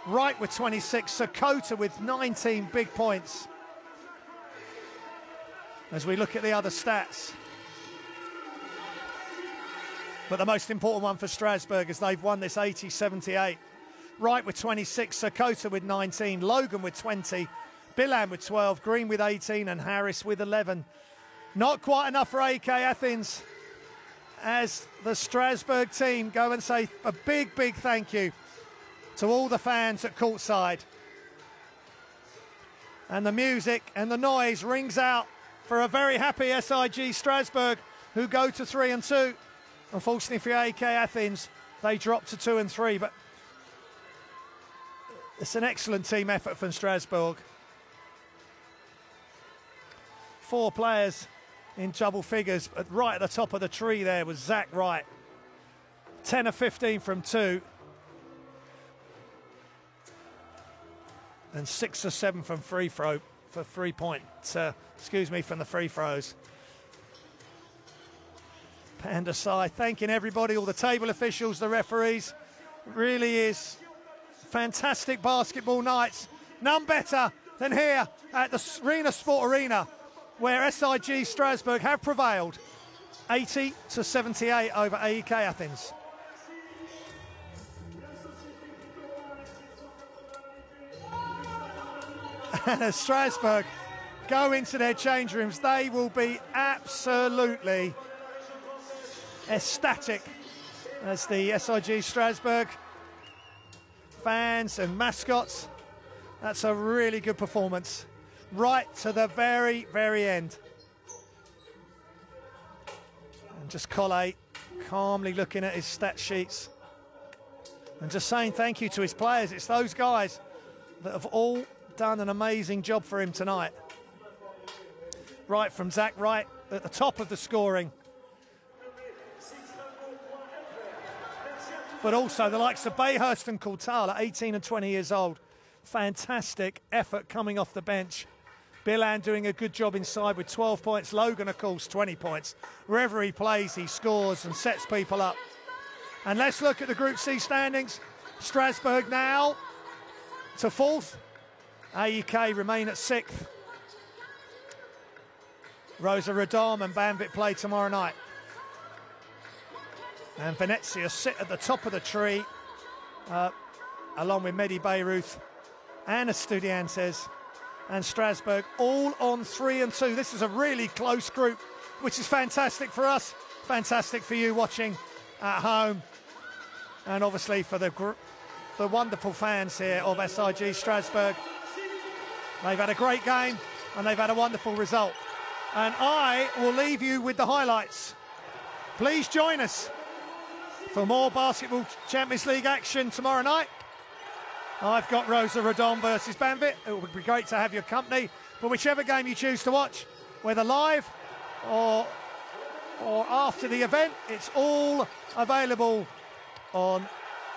Wright with 26, Sakota with 19 big points. As we look at the other stats. But the most important one for Strasbourg is they've won this 80-78. Wright with 26, Sakota with 19, Logan with 20, Bilan with 12, Green with 18 and Harris with 11. Not quite enough for AEK Athens as the Strasbourg team go and say a big, big thank you to all the fans at courtside. And the music and the noise rings out for a very happy SIG Strasbourg who go to 3-2. Unfortunately for AEK Athens, they drop to 2-3, but it's an excellent team effort from Strasbourg. 4 players in double figures, but right at the top of the tree there was Zach Wright. 10 of 15 from 2. And 6 of 7 from free throw for 3 points. From the free throws. Pandasai thanking everybody, all the table officials, the referees. It really is fantastic basketball nights. None better than here at the Arena Sport Arena, where SIG Strasbourg have prevailed 80-78 over AEK Athens. And as Strasbourg go into their change rooms, they will be absolutely ecstatic as the SIG Strasbourg fans and mascots. That's a really good performance. Right to the very, very end. And just Collet calmly looking at his stat sheets and just saying thank you to his players. It's those guys that have all done an amazing job for him tonight. Right from Zach Wright at the top of the scoring. But also the likes of Bayhurst and Courtauld at 18 and 20 years old. Fantastic effort coming off the bench. Bilan doing a good job inside with 12 points. Logan, of course, 20 points. Wherever he plays, he scores and sets people up. And let's look at the Group C standings. Strasbourg now to 4th. AEK remain at 6th. Rosa Radom and Banvit play tomorrow night. And Venezia sit at the top of the tree, along with Medi Beirut and Estudiantes. And Strasbourg all on 3-2. This is a really close group, which is fantastic for us, fantastic for you watching at home, and obviously for the wonderful fans here of SIG Strasbourg. They've had a great game and they've had a wonderful result. And I will leave you with the highlights. Please join us for more Basketball Champions League action tomorrow night. I've got Rosa Radom versus Banvit. It would be great to have your company. But whichever game you choose to watch, whether live or after the event, it's all available on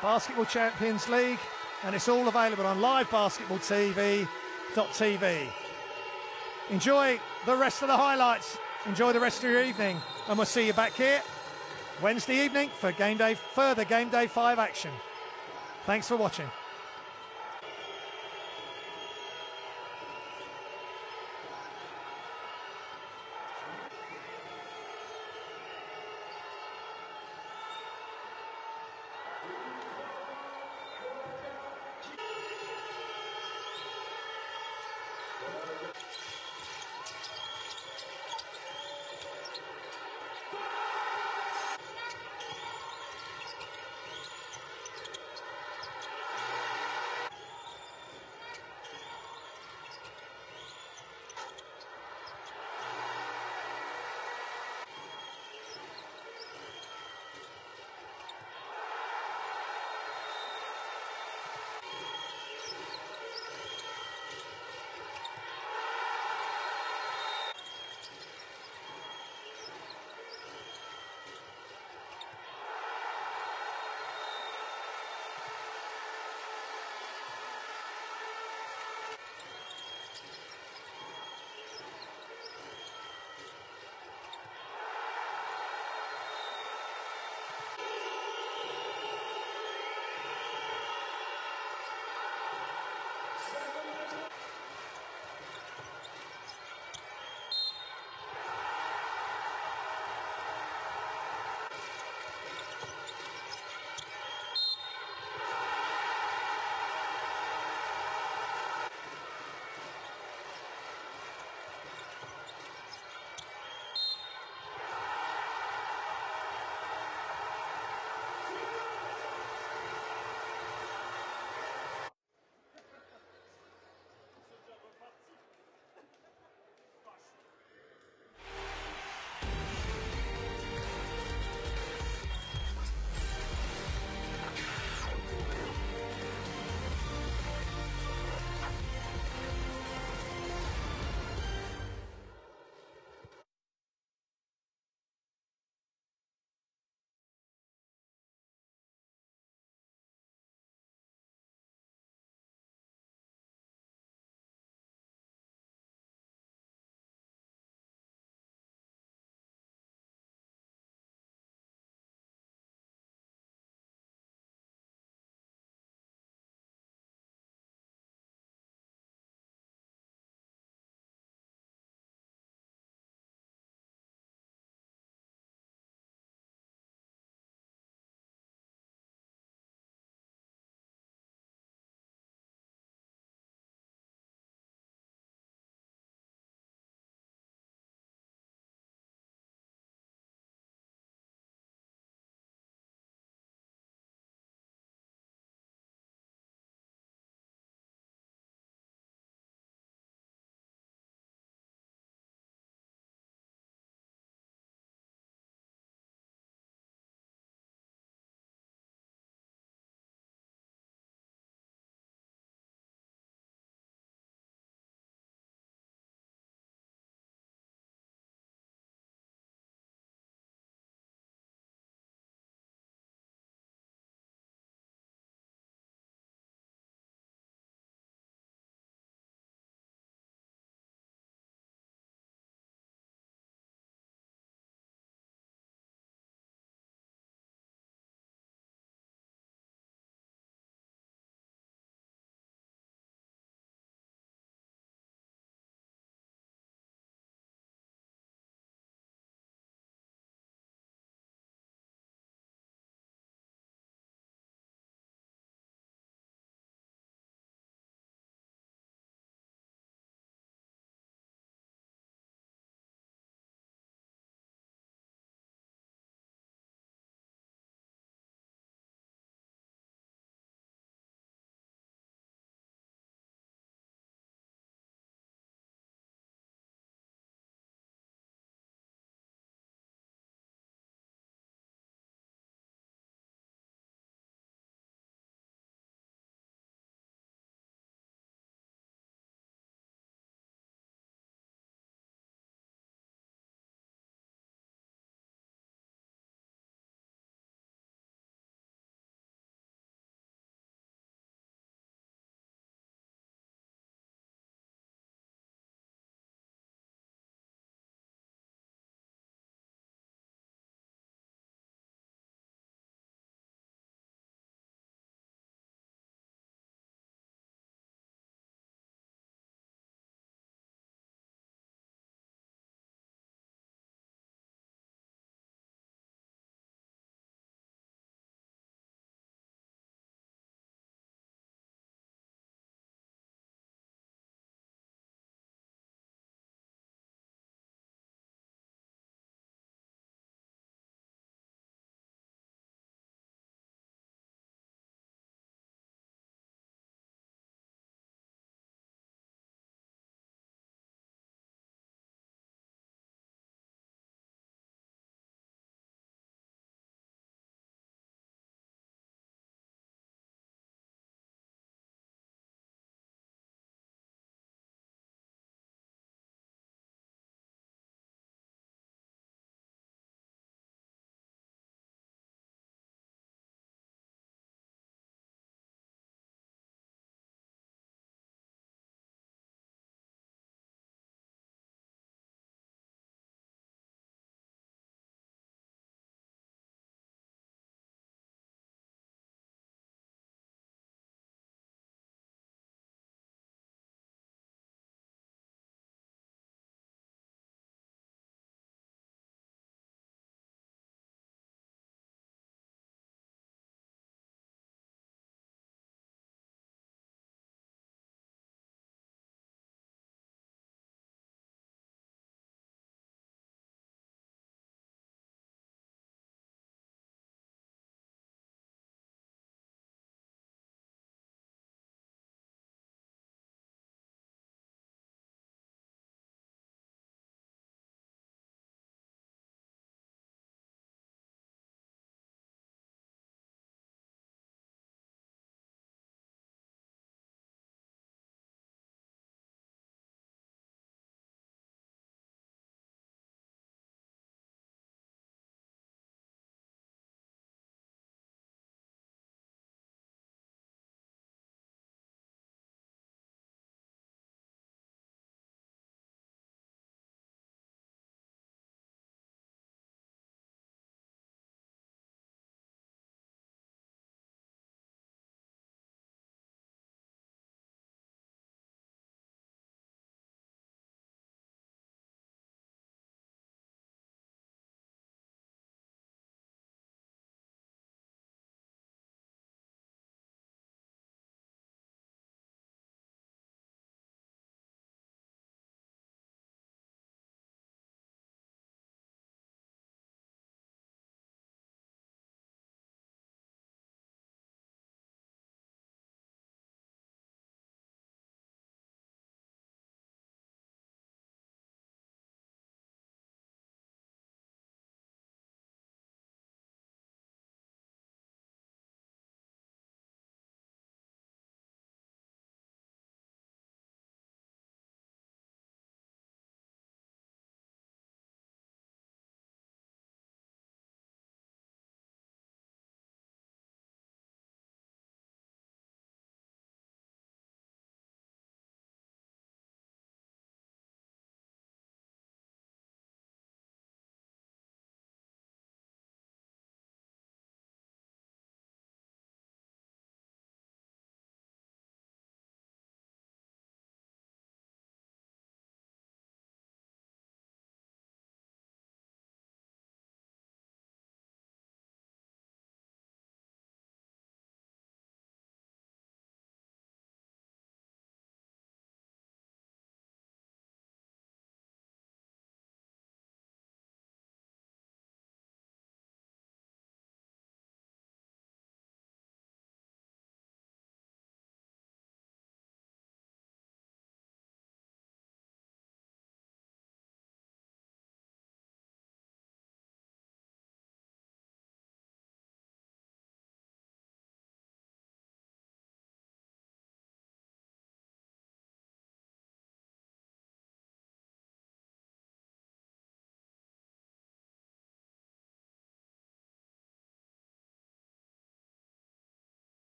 Basketball Champions League, and it's all available on livebasketballtv.tv. Enjoy the rest of the highlights. Enjoy the rest of your evening, and we'll see you back here Wednesday evening for further Game Day 5 action. Thanks for watching.